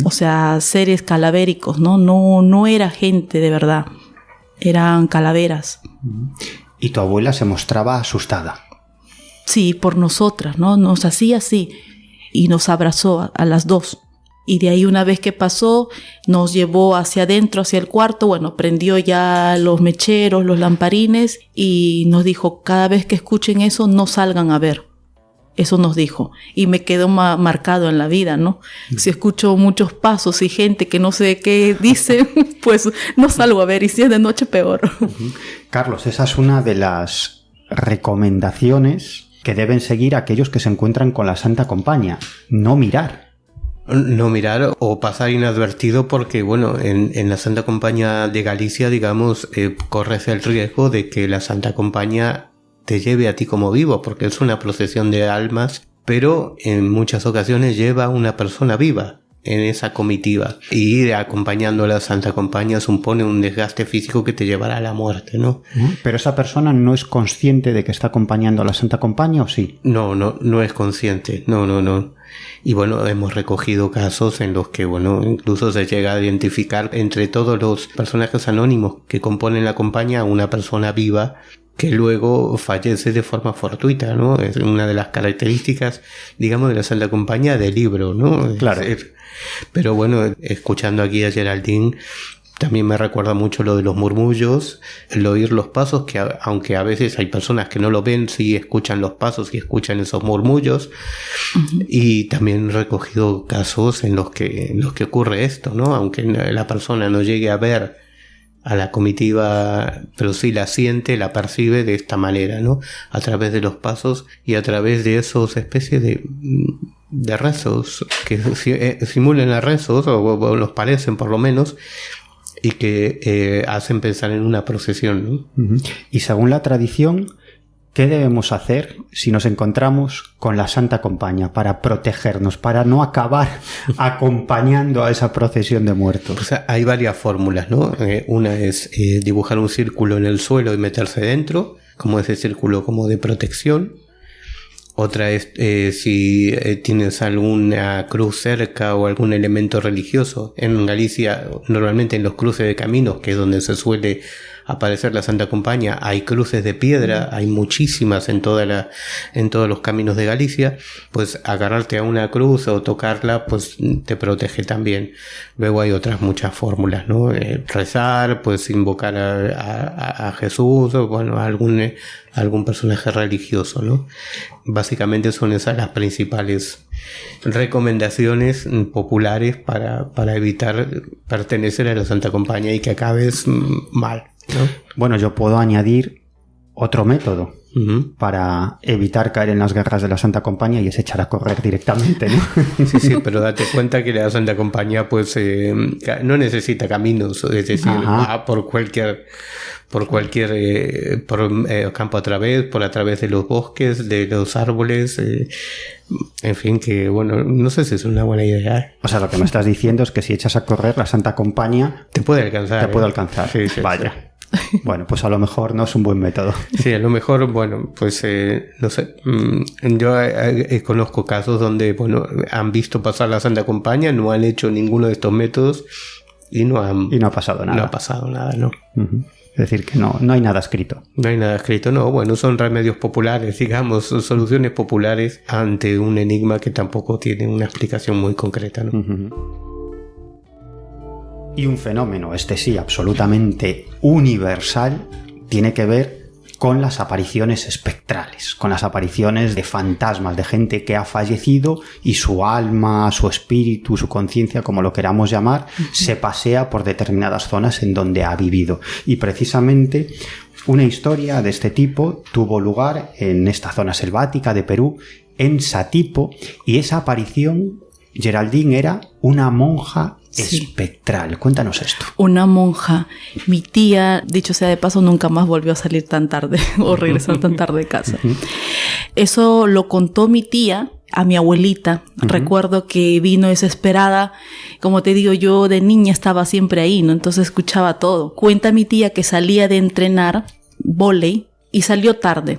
O sea, seres calavéricos, ¿no? No era gente de verdad, eran calaveras. Y tu abuela se mostraba asustada. Sí, por nosotras, ¿no? Nos hacía así y nos abrazó a las dos. Y de ahí una vez que pasó, nos llevó hacia adentro, hacia el cuarto. Bueno, prendió ya los mecheros, los lamparines y nos dijo, cada vez que escuchen eso, no salgan a ver. Eso nos dijo. Y me quedó marcado en la vida, ¿no? Si escucho muchos pasos y gente que no sé qué dice, pues no salgo a ver. Y si es de noche, peor. Carlos, esa es una de las recomendaciones que deben seguir aquellos que se encuentran con la Santa Compañía. No mirar. No mirar o pasar inadvertido porque, bueno, en la Santa Compañía de Galicia, digamos, corres el riesgo de que la Santa Compañía te lleve a ti como vivo, porque es una procesión de almas, pero en muchas ocasiones lleva a una persona viva en esa comitiva. Y ir acompañando a la Santa Compañía supone un desgaste físico que te llevará a la muerte, ¿no? ¿Pero esa persona no es consciente de que está acompañando a la Santa Compañía o sí? No es consciente, no. Y bueno, hemos recogido casos en los que, bueno, incluso se llega a identificar entre todos los personajes anónimos que componen la compañía a una persona viva que luego fallece de forma fortuita, ¿no? Es una de las características, digamos, de la Santa Compañía del libro, ¿no? Claro. Pero bueno, escuchando aquí a Geraldine, también me recuerda mucho lo de los murmullos, el oír los pasos, que aunque a veces hay personas que no lo ven, sí escuchan los pasos y escuchan esos murmullos. Uh-huh. Y también he recogido casos en los que ocurre esto, ¿no? Aunque la persona no llegue a ver a la comitiva, pero sí la siente, la percibe de esta manera, ¿no? A través de los pasos y a través de esos especies de rezos que simulan a rezos, o los parecen por lo menos, y que hacen pensar en una procesión, ¿no? Uh-huh. Y según la tradición, ¿qué debemos hacer si nos encontramos con la Santa Compañía para protegernos, para no acabar acompañando a esa procesión de muertos? O sea, hay varias fórmulas, ¿no? Una es dibujar un círculo en el suelo y meterse dentro, como ese círculo como de protección. Otra es si tienes alguna cruz cerca o algún elemento religioso. En Galicia, normalmente en los cruces de caminos, que es donde se suele aparecer la Santa Compañía. Hay cruces de piedra, hay muchísimas en todos los caminos de Galicia. Pues agarrarte a una cruz o tocarla, pues te protege también. Luego hay otras muchas fórmulas, ¿no? Rezar, pues invocar a Jesús o bueno, a algún personaje religioso, ¿no? Básicamente son esas las principales recomendaciones populares para evitar pertenecer a la Santa Compañía y que acabes mal, ¿no? Bueno, yo puedo añadir otro método para evitar caer en las garras de la Santa Compañía, y es echar a correr directamente, ¿no? Sí, pero date cuenta que la Santa Compañía pues no necesita caminos, es decir, va por cualquier campo a través de los bosques, de los árboles, en fin, que bueno, no sé si es una buena idea. O sea, lo que me estás diciendo es que si echas a correr, la Santa Compañía te puede alcanzar. Te puede alcanzar. Sí, vaya. Sí. Bueno, pues a lo mejor no es un buen método. Sí, a lo mejor, bueno, pues no sé. Yo conozco casos donde, bueno, han visto pasar la Santa Compañía, no han hecho ninguno de estos métodos y no ha pasado nada. No ha pasado nada, ¿no? Es decir, que no hay nada escrito. No hay nada escrito, no. Bueno, son remedios populares, digamos, son soluciones populares ante un enigma que tampoco tiene una explicación muy concreta, ¿no? Y un fenómeno, este sí, absolutamente universal, tiene que ver con las apariciones espectrales, con las apariciones de fantasmas, de gente que ha fallecido y su alma, su espíritu, su conciencia, como lo queramos llamar, se pasea por determinadas zonas en donde ha vivido. Y precisamente una historia de este tipo tuvo lugar en esta zona selvática de Perú, en Satipo, y esa aparición, Geraldine, era una monja espectral. Cuéntanos esto. Una monja. Mi tía, dicho sea de paso, nunca más volvió a salir tan tarde o regresar tan tarde de casa. Eso lo contó mi tía a mi abuelita. Recuerdo que vino desesperada. Como te digo, yo de niña estaba siempre ahí, ¿no? Entonces escuchaba todo. Cuenta mi tía que salía de entrenar vóley y salió tarde.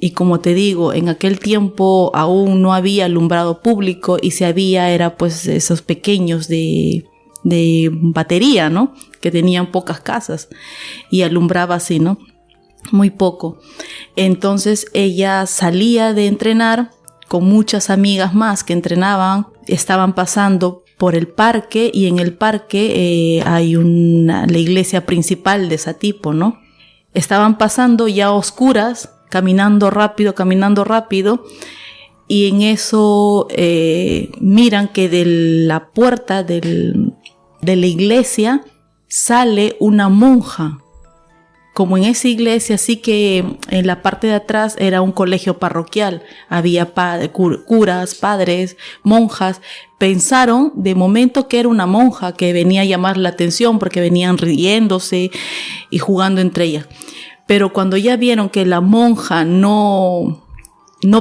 Y como te digo, en aquel tiempo aún no había alumbrado público, y si había era pues esos pequeños de batería, ¿no? Que tenían pocas casas y alumbraba así, ¿no? Muy poco. Entonces ella salía de entrenar con muchas amigas más que entrenaban, estaban pasando por el parque, y en el parque hay la iglesia principal de Satipo, ¿no? Estaban pasando ya a oscuras, caminando rápido, y en eso miran que de la puerta de la iglesia sale una monja. Como en esa iglesia, así que en la parte de atrás era un colegio parroquial, había curas, padres, monjas. Pensaron de momento que era una monja que venía a llamar la atención porque venían riéndose y jugando entre ellas. Pero cuando ya vieron que la monja no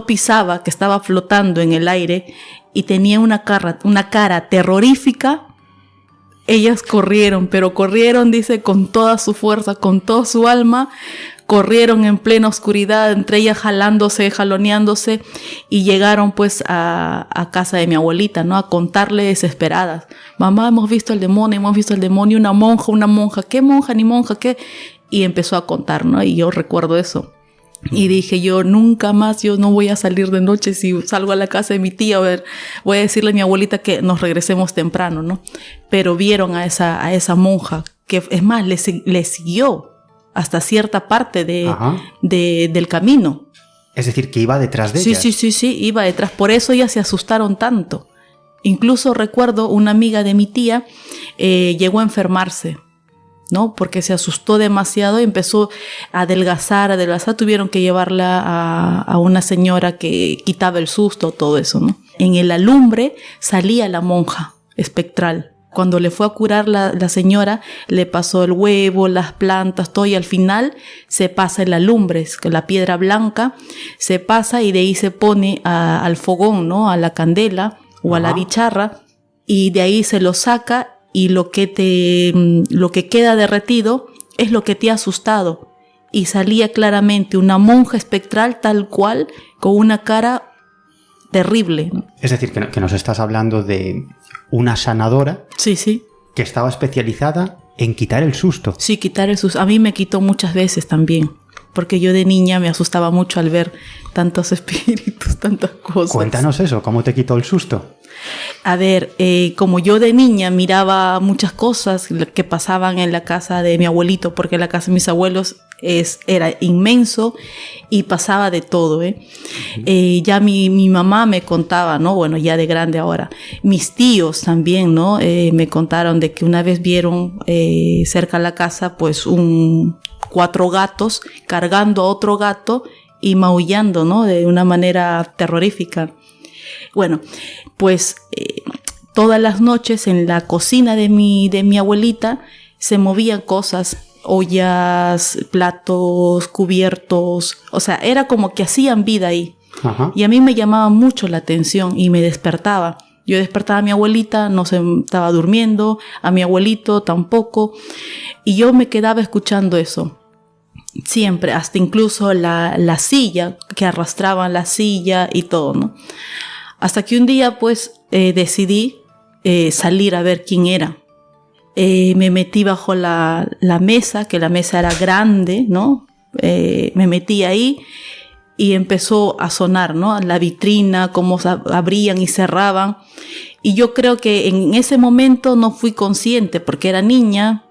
pisaba, que estaba flotando en el aire y tenía una cara terrorífica, ellas corrieron, pero corrieron, dice, con toda su fuerza, con toda su alma, corrieron en plena oscuridad, entre ellas jalándose, jaloneándose, y llegaron pues a casa de mi abuelita, ¿no? A contarle desesperadas: mamá, hemos visto el demonio, una monja, ¿qué monja ni monja, qué? Y empezó a contar, ¿no? Y yo recuerdo eso. Y dije yo, nunca más, yo no voy a salir de noche. Si salgo a la casa de mi tía, voy a decirle a mi abuelita que nos regresemos temprano, ¿no? Pero vieron a esa monja, que es más, le siguió hasta cierta parte del camino. Es decir, que iba detrás de ella. Sí, iba detrás. Por eso ellas se asustaron tanto. Incluso recuerdo una amiga de mi tía llegó a enfermarse, ¿no? Porque se asustó demasiado y empezó a adelgazar, tuvieron que llevarla a una señora que quitaba el susto, todo eso, ¿no? En el alumbre salía la monja espectral. Cuando le fue a curar la señora, le pasó el huevo, las plantas, todo, y al final se pasa el alumbre, la piedra blanca, se pasa y de ahí se pone al fogón, ¿no? A la candela o a la bicharra, y de ahí se lo saca. Y lo que queda derretido es lo que te ha asustado. Y salía claramente una monja espectral tal cual, con una cara terrible. Es decir, que nos estás hablando de una sanadora. Sí. Que estaba especializada en quitar el susto. Sí, quitar el susto. A mí me quitó muchas veces también, porque yo de niña me asustaba mucho al ver tantos espíritus, tantas cosas. Cuéntanos eso, ¿cómo te quitó el susto? A ver, como yo de niña miraba muchas cosas que pasaban en la casa de mi abuelito, porque la casa de mis abuelos era inmenso y pasaba de todo, ya mi mamá me contaba, ¿no? Bueno, ya de grande ahora. Mis tíos también, ¿no? Me contaron de que una vez vieron cerca de la casa, pues 4 gatos cargando a otro gato y maullando, ¿no? De una manera terrorífica. Bueno, pues todas las noches en la cocina de mi abuelita se movían cosas, ollas, platos, cubiertos, o sea, era como que hacían vida ahí. Ajá. Y a mí me llamaba mucho la atención y me despertaba. Yo despertaba a mi abuelita, no se estaba durmiendo, a mi abuelito tampoco, y yo me quedaba escuchando eso. Siempre, hasta incluso la silla, que arrastraban la silla y todo, ¿no? Hasta que un día, pues, decidí salir a ver quién era. Me metí bajo la mesa, que la mesa era grande, ¿no? Me metí ahí y empezó a sonar, ¿no? La vitrina, cómo abrían y cerraban. Y yo creo que en ese momento no fui consciente porque era niña,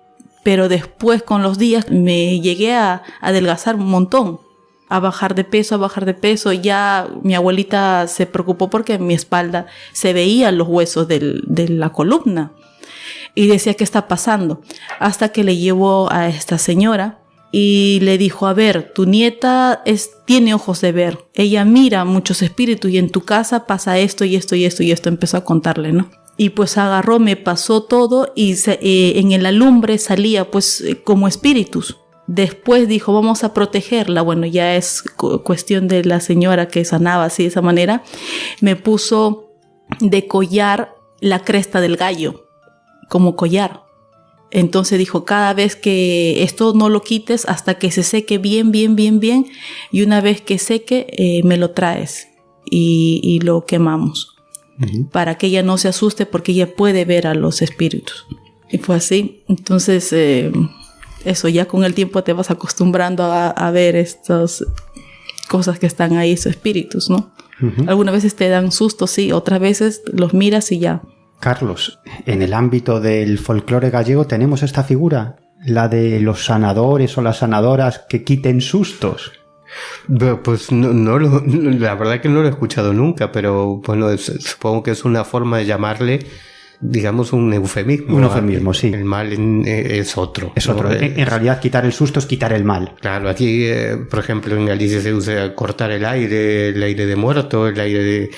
pero después con los días me llegué a adelgazar un montón, a bajar de peso. Ya mi abuelita se preocupó porque en mi espalda se veían los huesos de la columna. Y decía, ¿qué está pasando? Hasta que le llevó a esta señora y le dijo, a ver, tu nieta tiene ojos de ver. Ella mira muchos espíritus y en tu casa pasa esto y esto y esto y esto. Empezó a contarle, ¿no? Y pues agarró, me pasó todo y en la lumbre salía pues como espíritus. Después dijo, vamos a protegerla. Bueno, ya es cuestión de la señora que sanaba así de esa manera. Me puso de collar la cresta del gallo, como collar. Entonces dijo, cada vez que esto no lo quites hasta que se seque bien. Y una vez que seque, me lo traes y lo quemamos. Para que ella no se asuste porque ella puede ver a los espíritus. Y fue así. Entonces, eso ya con el tiempo te vas acostumbrando a ver estas cosas que están ahí, esos espíritus, ¿no? Algunas veces te dan susto, sí. Otras veces los miras y ya. Carlos, en el ámbito del folclore gallego tenemos esta figura, la de los sanadores o las sanadoras que quiten sustos. Pues la verdad que no lo he escuchado nunca, pero bueno, supongo que es una forma de llamarle, digamos, un eufemismo. Un eufemismo, sí. El mal es otro. Es otro. En realidad, quitar el susto es quitar el mal. Claro, aquí, por ejemplo, en Galicia se usa cortar el aire de muerto, el aire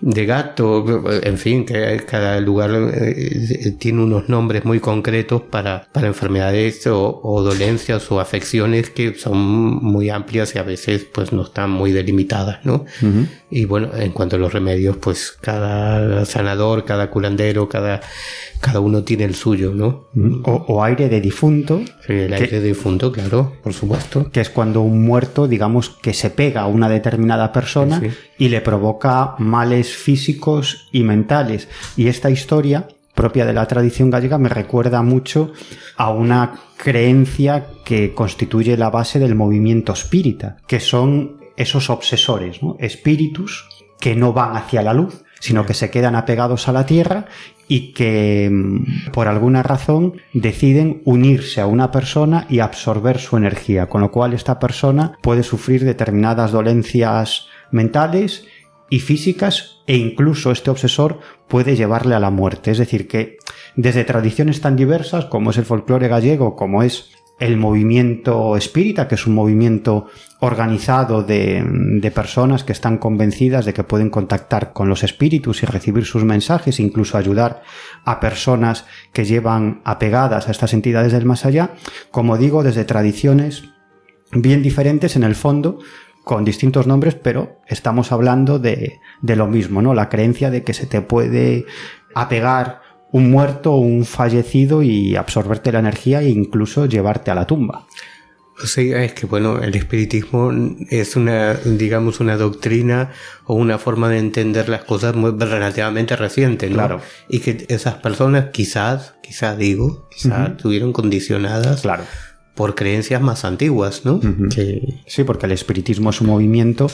de gato, en fin, que cada lugar tiene unos nombres muy concretos para enfermedades o dolencias o afecciones que son muy amplias y a veces pues no están muy delimitadas, ¿no? Y bueno, en cuanto a los remedios, pues cada sanador, cada curandero, cada uno tiene el suyo, ¿no? O aire de difunto. Sí, el aire de difunto, claro, por supuesto. Que es cuando un muerto, digamos, que se pega a una determinada persona, sí, y le provoca males físicos y mentales. Y esta historia, propia de la tradición gallega, me recuerda mucho a una creencia que constituye la base del movimiento espírita, que son esos obsesores, ¿no? Espíritus que no van hacia la luz, sino que se quedan apegados a la tierra y que por alguna razón deciden unirse a una persona y absorber su energía, con lo cual esta persona puede sufrir determinadas dolencias mentales y físicas e incluso este obsesor puede llevarle a la muerte. Es decir, que desde tradiciones tan diversas como es el folclore gallego, como es el movimiento espírita, que es un movimiento organizado de personas que están convencidas de que pueden contactar con los espíritus y recibir sus mensajes, incluso ayudar a personas que llevan apegadas a estas entidades del más allá, como digo, desde tradiciones bien diferentes en el fondo, con distintos nombres, pero estamos hablando de lo mismo, ¿no? La creencia de que se te puede apegar un muerto o un fallecido y absorberte la energía e incluso llevarte a la tumba. Sí, es que bueno, el espiritismo es una doctrina o una forma de entender las cosas muy relativamente reciente, ¿no? Claro. Y que esas personas quizás estuvieron condicionadas, claro, por creencias más antiguas, ¿no? Sí, porque el espiritismo es un movimiento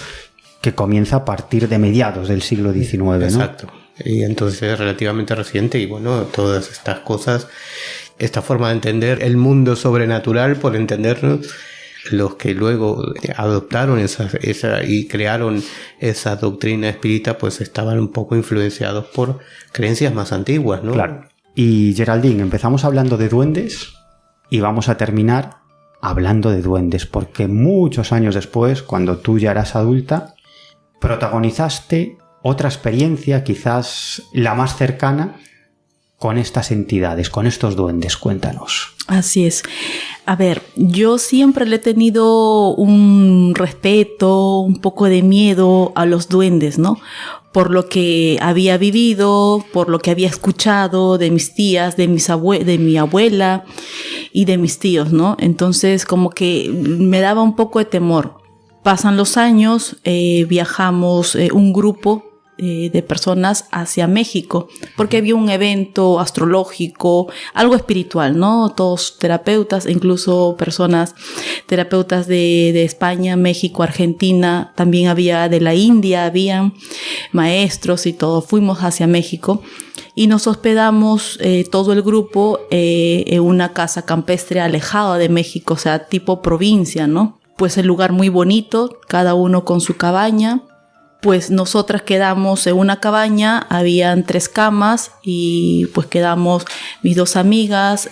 que comienza a partir de mediados del siglo XIX, ¿no? Exacto. Y entonces es relativamente reciente y bueno, todas estas cosas, esta forma de entender el mundo sobrenatural, por entendernos, los que luego adoptaron esa y crearon esa doctrina espírita, pues estaban un poco influenciados por creencias más antiguas, ¿no? Claro. Y Geraldine, empezamos hablando de duendes y vamos a terminar hablando de duendes, porque muchos años después, cuando tú ya eras adulta, protagonizaste otra experiencia, quizás la más cercana, con estas entidades, con estos duendes. Cuéntanos. Así es. A ver, yo siempre le he tenido un respeto, un poco de miedo a los duendes, ¿no? Por lo que había vivido, por lo que había escuchado de mis tías, de mi abuela y de mis tíos, ¿no? Entonces, como que me daba un poco de temor. Pasan los años, viajamos un grupo de personas hacia México, porque había un evento astrológico, algo espiritual, ¿no? Todos terapeutas, incluso personas terapeutas de España, México, Argentina, también había de la India, habían maestros y todo. Fuimos hacia México y nos hospedamos todo el grupo en una casa campestre alejada de México, o sea, tipo provincia, ¿no? Pues el lugar muy bonito, cada uno con su cabaña. Pues nosotras quedamos en una cabaña, habían 3 camas y pues quedamos mis 2 amigas,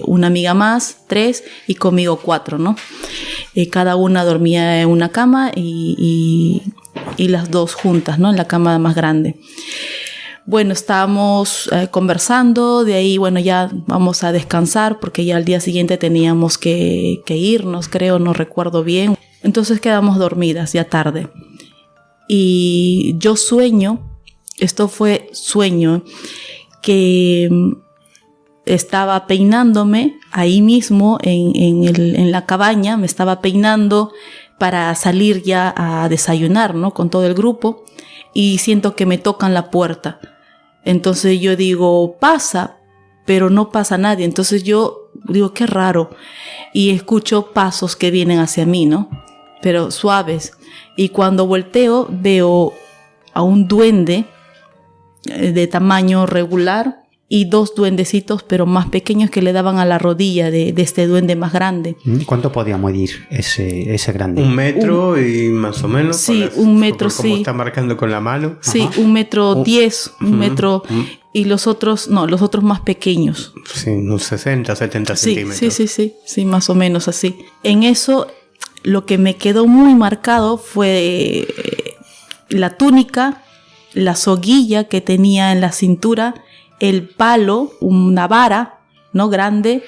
una amiga más, 3 y conmigo 4, ¿no? Cada una dormía en una cama y las 2 juntas, ¿no? En la cama más grande. Bueno, estábamos conversando, de ahí, bueno, ya vamos a descansar porque ya al día siguiente teníamos que irnos, creo, no recuerdo bien. Entonces quedamos dormidas ya tarde. Y yo sueño, esto fue sueño, que estaba peinándome ahí mismo en la cabaña, me estaba peinando para salir ya a desayunar, ¿no? Con todo el grupo, y siento que me tocan la puerta. Entonces yo digo, pasa, pero no pasa nadie. Entonces yo digo, qué raro, y escucho pasos que vienen hacia mí, ¿no? Pero suaves. Y cuando volteo veo a un duende de tamaño regular y 2 duendecitos, pero más pequeños, que le daban a la rodilla de este duende más grande. ¿Cuánto podía medir ese grande? 1 metro y más o menos. Sí, 1 metro, sí. Como está marcando con la mano. Sí, 1 metro 10, 1 metro. Y los otros más pequeños. Sí, unos 60, 70 centímetros. Sí, más o menos así. En eso, lo que me quedó muy marcado fue la túnica, la soguilla que tenía en la cintura, el palo, una vara, ¿no? Grande,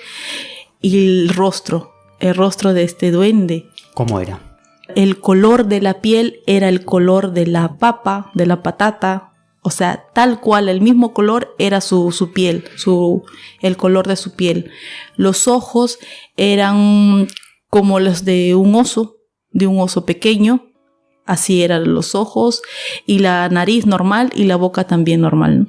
y el rostro de este duende. ¿Cómo era? El color de la piel era el color de la papa, de la patata, o sea, tal cual, el mismo color era su piel, el color de su piel. Los ojos eran como los de un oso pequeño, así eran los ojos, y la nariz normal y la boca también normal, ¿no?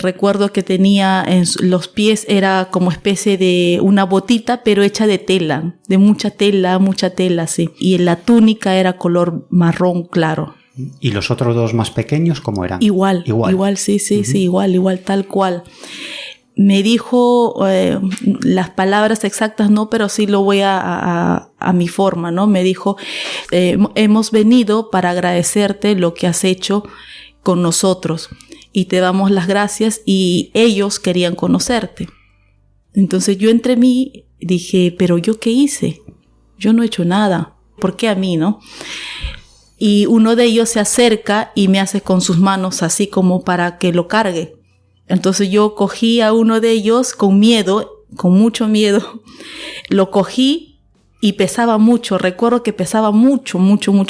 Recuerdo que tenía en los pies, era como especie de una botita, pero hecha de tela, de mucha tela, sí. Y la túnica era color marrón claro. ¿Y los otros 2 más pequeños cómo eran? Igual, sí, igual, tal cual. Me dijo las palabras exactas, no, pero sí lo voy a mi forma, ¿no? Me dijo, hemos venido para agradecerte lo que has hecho con nosotros y te damos las gracias, y ellos querían conocerte. Entonces yo entre mí dije, pero ¿yo qué hice? Yo no he hecho nada. ¿Por qué a mí, no? Y uno de ellos se acerca y me hace con sus manos así como para que lo cargue. Entonces yo cogí a uno de ellos con miedo, con mucho miedo. Lo cogí y pesaba mucho. Recuerdo que pesaba mucho,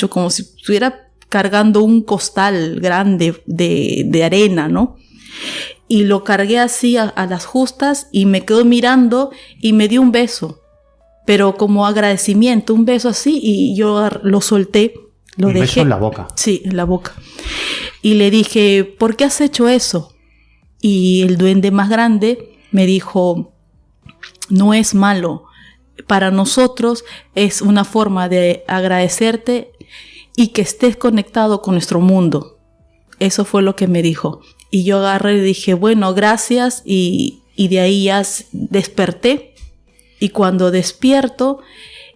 como si estuviera cargando un costal grande de arena, ¿no? Y lo cargué así a las justas y me quedó mirando y me dio un beso. pero como agradecimiento, un beso así, y yo lo solté, lo un dejé. Beso en la boca. Sí, en la boca. Y le dije, ¿por qué has hecho eso? Y el duende más grande me dijo, no es malo. Para nosotros es una forma de agradecerte y que estés conectado con nuestro mundo. Eso fue lo que me dijo. Y yo agarré y dije, bueno, gracias. Y de ahí ya desperté. Y cuando despierto,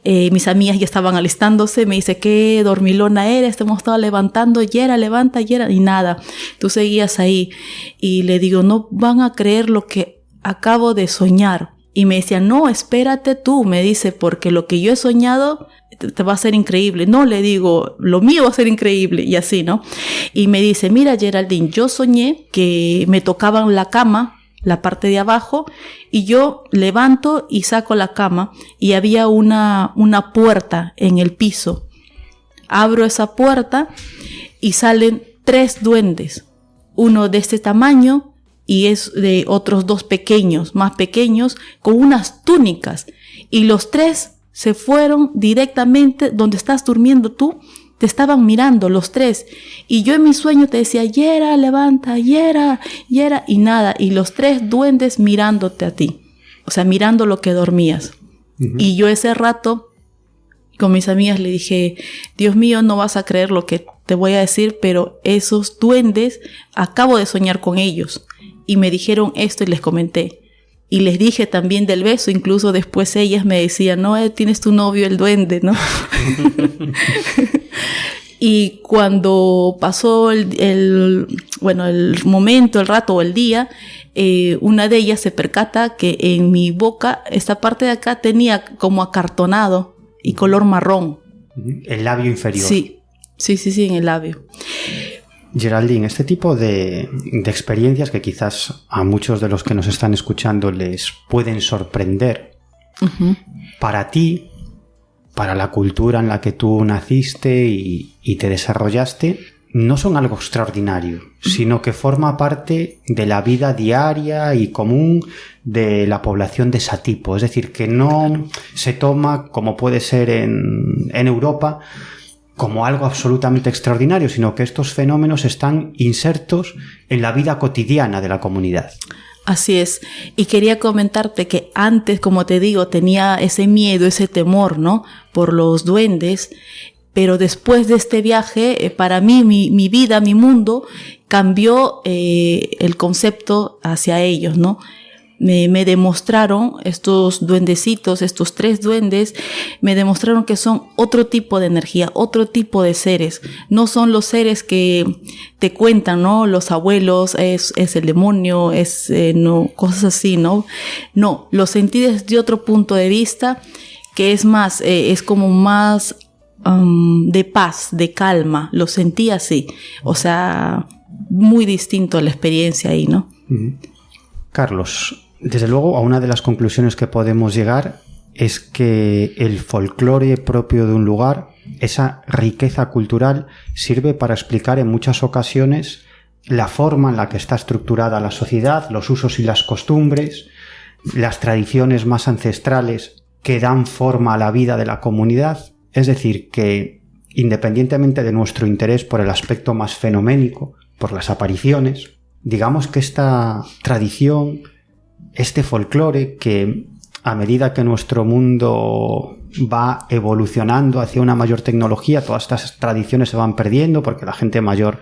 mis amigas ya estaban alistándose. Me dice, ¿qué dormilona eres? Te hemos estado levantando. Yera, levanta, Yera. Y nada, tú seguías ahí. Y le digo, no van a creer lo que acabo de soñar. Y me decía, no, espérate tú, me dice, porque lo que yo he soñado te va a ser increíble. No, le digo, lo mío va a ser increíble, y así, ¿no? Y me dice, mira, Geraldine, yo soñé que me tocaban la cama, la parte de abajo, y yo levanto y saco la cama, y había una puerta en el piso. Abro esa puerta y salen 3 duendes, uno de este tamaño, y es de otros 2 pequeños, más pequeños, con unas túnicas. Y los 3 se fueron directamente donde estás durmiendo tú. Te estaban mirando los 3. Y yo en mi sueño te decía, Yera, levanta, Yera, Yera. Y nada, y los 3 duendes mirándote a ti. O sea, mirando lo que dormías. Uh-huh. Y yo ese rato, con mis amigas le dije, Dios mío, no vas a creer lo que te voy a decir, pero esos duendes, acabo de soñar con ellos. Y me dijeron esto y les comenté. Y les dije también del beso, incluso después ellas me decían, no, tienes tu novio el duende, ¿no? Y cuando pasó el momento, el rato o el día, una de ellas se percata que en mi boca, esta parte de acá tenía como acartonado y color marrón. El labio inferior. Sí, en el labio. Geraldine, este tipo de experiencias que quizás a muchos de los que nos están escuchando les pueden sorprender, uh-huh. Para ti, para la cultura en la que tú naciste y te desarrollaste, no son algo extraordinario, uh-huh. Sino que forma parte de la vida diaria y común de la población de Satipo. Es decir, que no se toma, como puede ser en Europa, como algo absolutamente extraordinario, sino que estos fenómenos están insertos en la vida cotidiana de la comunidad. Así es. Y quería comentarte que antes, como te digo, tenía ese miedo, ese temor, ¿no? Por los duendes. Pero después de este viaje, para mí, mi vida, mi mundo, cambió el concepto hacia ellos, ¿no? Me demostraron, estos duendecitos, estos 3 duendes, me demostraron que son otro tipo de energía, otro tipo de seres. No son los seres que te cuentan, ¿no? Los abuelos, es el demonio, no, cosas así, ¿no? No, lo sentí desde otro punto de vista, que es más, es como más de paz, de calma. Lo sentí así. O sea, muy distinto a la experiencia ahí, ¿no? Carlos, desde luego, a una de las conclusiones que podemos llegar es que el folclore propio de un lugar, esa riqueza cultural, sirve para explicar en muchas ocasiones la forma en la que está estructurada la sociedad, los usos y las costumbres, las tradiciones más ancestrales que dan forma a la vida de la comunidad. Es decir, que independientemente de nuestro interés por el aspecto más fenoménico, por las apariciones, digamos que esta tradición, este folclore, que a medida que nuestro mundo va evolucionando hacia una mayor tecnología, todas estas tradiciones se van perdiendo porque la gente mayor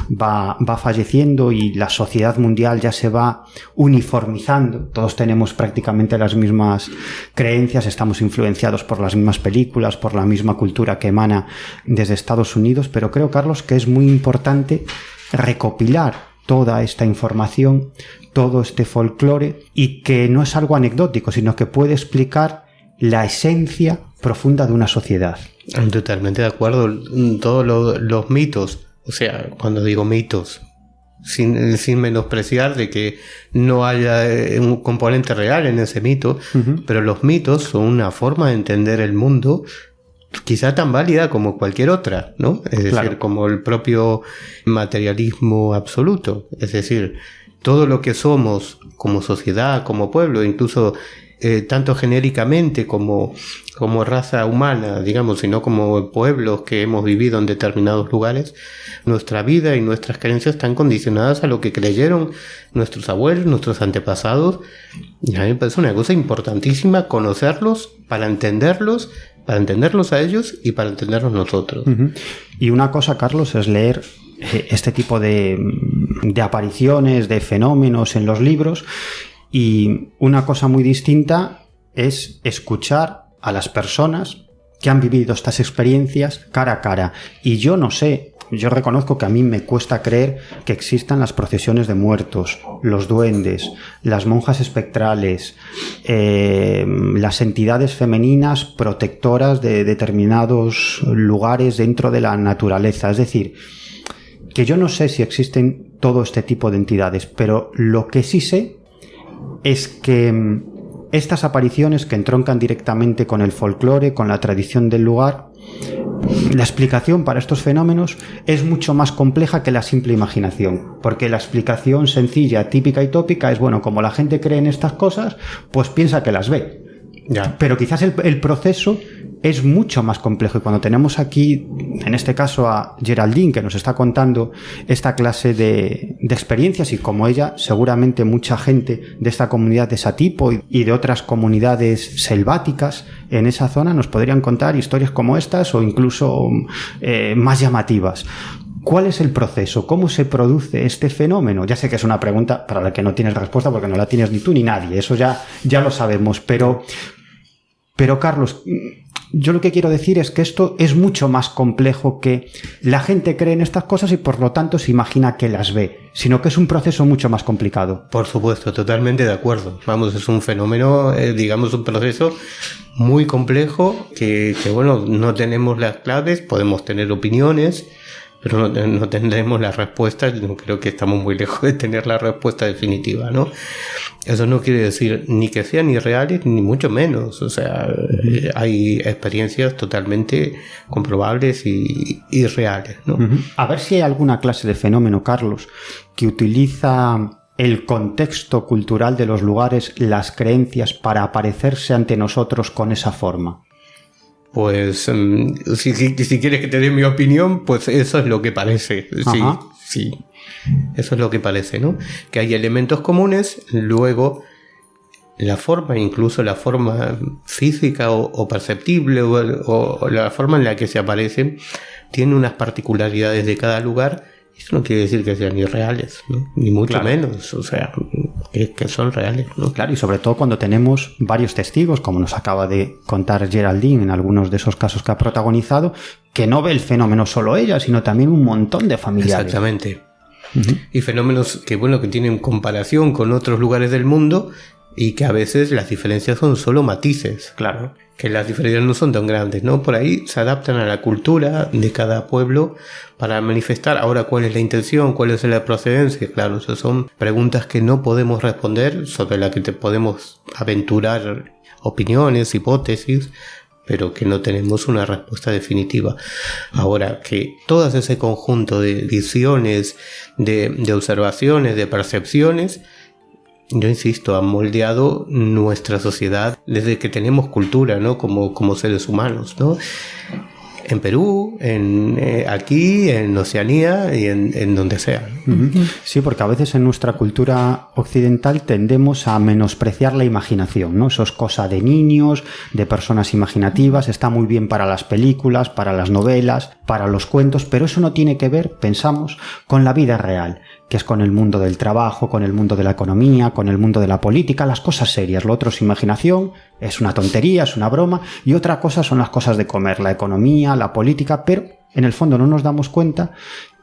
va falleciendo y la sociedad mundial ya se va uniformizando. Todos tenemos prácticamente las mismas creencias, estamos influenciados por las mismas películas, por la misma cultura que emana desde Estados Unidos, pero creo, Carlos, que es muy importante recopilar toda esta información, todo este folclore, y que no es algo anecdótico, sino que puede explicar la esencia profunda de una sociedad. Totalmente de acuerdo. Todos los mitos, o sea, cuando digo mitos, sin menospreciar de que no haya un componente real en ese mito, uh-huh. Pero los mitos son una forma de entender el mundo quizá tan válida como cualquier otra, ¿no? Es decir, claro, como el propio materialismo absoluto. Es decir, todo lo que somos como sociedad, como pueblo, incluso tanto genéricamente como raza humana, digamos, sino como pueblos que hemos vivido en determinados lugares, nuestra vida y nuestras creencias están condicionadas a lo que creyeron nuestros abuelos, nuestros antepasados. Y a mí me parece una cosa importantísima conocerlos para entenderlos a ellos y para entendernos nosotros. Uh-huh. Y una cosa, Carlos, es leer este tipo de apariciones, de fenómenos en los libros, y una cosa muy distinta es escuchar a las personas que han vivido estas experiencias cara a cara. Y yo no sé, yo reconozco que a mí me cuesta creer que existan las procesiones de muertos, los duendes, las monjas espectrales, las entidades femeninas protectoras de determinados lugares dentro de la naturaleza. Es decir, que yo no sé si existen todo este tipo de entidades, pero lo que sí sé es que estas apariciones que entroncan directamente con el folclore, con la tradición del lugar, la explicación para estos fenómenos es mucho más compleja que la simple imaginación, porque la explicación sencilla, típica y tópica es, bueno, como la gente cree en estas cosas, pues piensa que las ve. Ya. Pero quizás el proceso es mucho más complejo, y cuando tenemos aquí, en este caso, a Geraldine, que nos está contando esta clase de experiencias, y como ella, seguramente mucha gente de esta comunidad de Satipo y de otras comunidades selváticas en esa zona nos podrían contar historias como estas o incluso más llamativas. ¿Cuál es el proceso? ¿Cómo se produce este fenómeno? Ya sé que es una pregunta para la que no tienes respuesta, porque no la tienes ni tú ni nadie, eso ya lo sabemos, pero Carlos, yo lo que quiero decir es que esto es mucho más complejo que la gente cree en estas cosas y por lo tanto se imagina que las ve, sino que es un proceso mucho más complicado. Por supuesto, totalmente de acuerdo. Vamos, es un fenómeno, digamos, un proceso muy complejo que bueno, no tenemos las claves, podemos tener opiniones, pero no tendremos la respuesta. Yo creo que estamos muy lejos de tener la respuesta definitiva, ¿no? Eso no quiere decir ni que sean irreales, ni mucho menos. O sea, hay experiencias totalmente comprobables y reales, ¿no? Uh-huh. A ver si hay alguna clase de fenómeno, Carlos, que utiliza el contexto cultural de los lugares, las creencias, para aparecerse ante nosotros con esa forma. Pues si quieres que te dé mi opinión, pues eso es lo que parece. Sí, eso es lo que parece, ¿no? Que hay elementos comunes, luego la forma, incluso la forma física o perceptible o la forma en la que se aparecen, tiene unas particularidades de cada lugar. Eso no quiere decir que sean irreales, ¿no? Ni mucho menos, o sea, que son reales, ¿no? Claro, y sobre todo cuando tenemos varios testigos, como nos acaba de contar Geraldine en algunos de esos casos que ha protagonizado, que no ve el fenómeno solo ella, sino también un montón de familiares. Exactamente. Uh-huh. Y fenómenos que, bueno, que tienen comparación con otros lugares del mundo y que a veces las diferencias son solo matices. Claro. Que las diferencias no son tan grandes, ¿no? Por ahí se adaptan a la cultura de cada pueblo para manifestar. Ahora, ¿cuál es la intención? ¿Cuál es la procedencia? Claro, esas son preguntas que no podemos responder, sobre las que podemos aventurar opiniones, hipótesis, pero que no tenemos una respuesta definitiva. Ahora, que todo ese conjunto de visiones, de observaciones, de percepciones, yo insisto, han moldeado nuestra sociedad desde que tenemos cultura, ¿no? Como seres humanos, ¿no? En Perú, aquí, en Oceanía y en donde sea. Sí, porque a veces en nuestra cultura occidental tendemos a menospreciar la imaginación, ¿no? Eso es cosa de niños, de personas imaginativas, está muy bien para las películas, para las novelas, para los cuentos, pero eso no tiene que ver, pensamos, con la vida real, que es con el mundo del trabajo, con el mundo de la economía, con el mundo de la política, las cosas serias. Lo otro es imaginación, es una tontería, es una broma, y otra cosa son las cosas de comer, la economía, la política, pero en el fondo no nos damos cuenta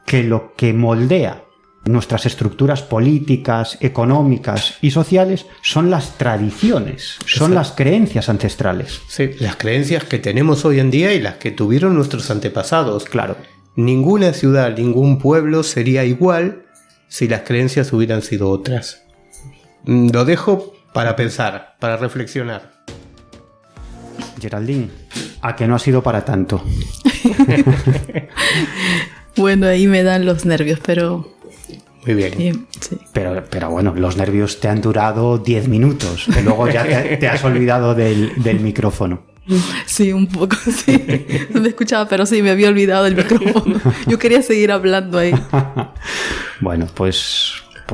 que lo que moldea nuestras estructuras políticas, económicas y sociales son las tradiciones, son las creencias ancestrales. Sí, las creencias que tenemos hoy en día y las que tuvieron nuestros antepasados. Claro. Ninguna ciudad, ningún pueblo sería igual si las creencias hubieran sido otras. Lo dejo para pensar, para reflexionar. Geraldine, ¿a que no ha sido para tanto? Bueno, ahí me dan los nervios, pero Muy bien. Sí. Pero bueno, los nervios te han durado 10 minutos, que luego ya te has olvidado del micrófono. Sí, un poco, sí. No me escuchaba, pero sí, me había olvidado del micrófono. Yo quería seguir hablando ahí. Bueno, pues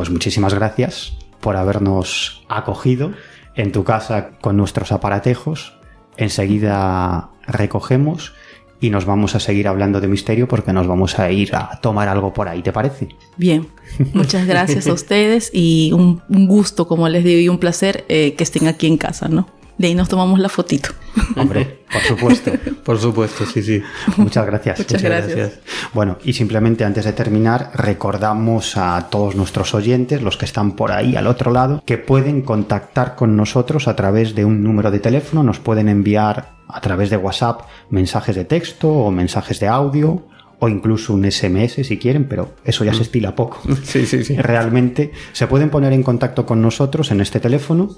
muchísimas gracias por habernos acogido en tu casa con nuestros aparatejos. Enseguida recogemos y nos vamos a seguir hablando de misterio porque nos vamos a ir a tomar algo por ahí, ¿te parece? Bien, muchas gracias a ustedes y un gusto, como les digo, y un placer que estén aquí en casa, ¿no? De ahí nos tomamos la fotito. Hombre, por supuesto. Por supuesto, sí. Muchas gracias. Muchas gracias. Bueno, y simplemente antes de terminar, recordamos a todos nuestros oyentes, los que están por ahí al otro lado, que pueden contactar con nosotros a través de un número de teléfono. Nos pueden enviar a través de WhatsApp mensajes de texto o mensajes de audio o incluso un SMS si quieren, pero eso ya se estila poco. Sí. Realmente se pueden poner en contacto con nosotros en este teléfono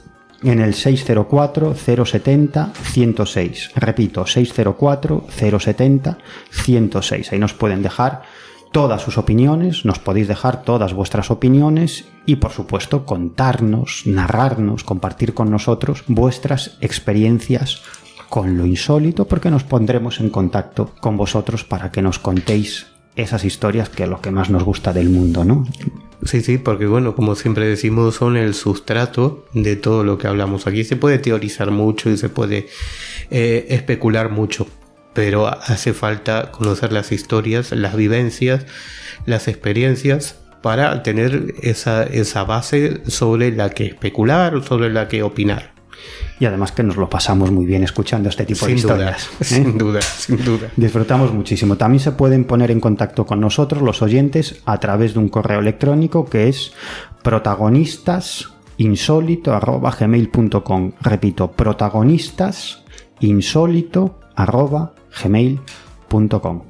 en el 604-070-106. Repito, 604-070-106. Ahí nos pueden dejar todas sus opiniones, nos podéis dejar todas vuestras opiniones y, por supuesto, contarnos, narrarnos, compartir con nosotros vuestras experiencias con lo insólito, porque nos pondremos en contacto con vosotros para que nos contéis esas historias que es lo que más nos gusta del mundo, ¿no? Sí, porque bueno, como siempre decimos, son el sustrato de todo lo que hablamos aquí. Se puede teorizar mucho y se puede especular mucho, pero hace falta conocer las historias, las vivencias, las experiencias para tener esa base sobre la que especular, sobre la que opinar. Y además que nos lo pasamos muy bien escuchando este tipo de historias. Sin duda. Disfrutamos muchísimo. También se pueden poner en contacto con nosotros, los oyentes, a través de un correo electrónico que es protagonistasinsolito@gmail.com. Repito, protagonistasinsolito@gmail.com.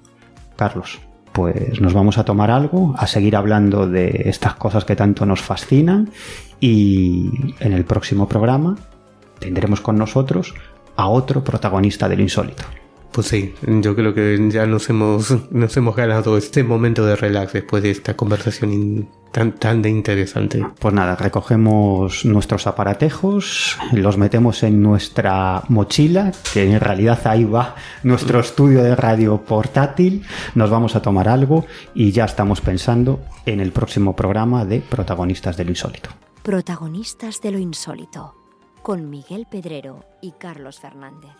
Carlos, pues nos vamos a tomar algo, a seguir hablando de estas cosas que tanto nos fascinan y en el próximo programa tendremos con nosotros a otro protagonista del insólito. Pues sí, yo creo que ya nos hemos ganado este momento de relax después de esta conversación tan de interesante. Pues nada, recogemos nuestros aparatejos, los metemos en nuestra mochila, que en realidad ahí va nuestro estudio de radio portátil, nos vamos a tomar algo y ya estamos pensando en el próximo programa de Protagonistas de lo Insólito. Protagonistas de lo Insólito, con Miguel Pedrero y Carlos Fernández.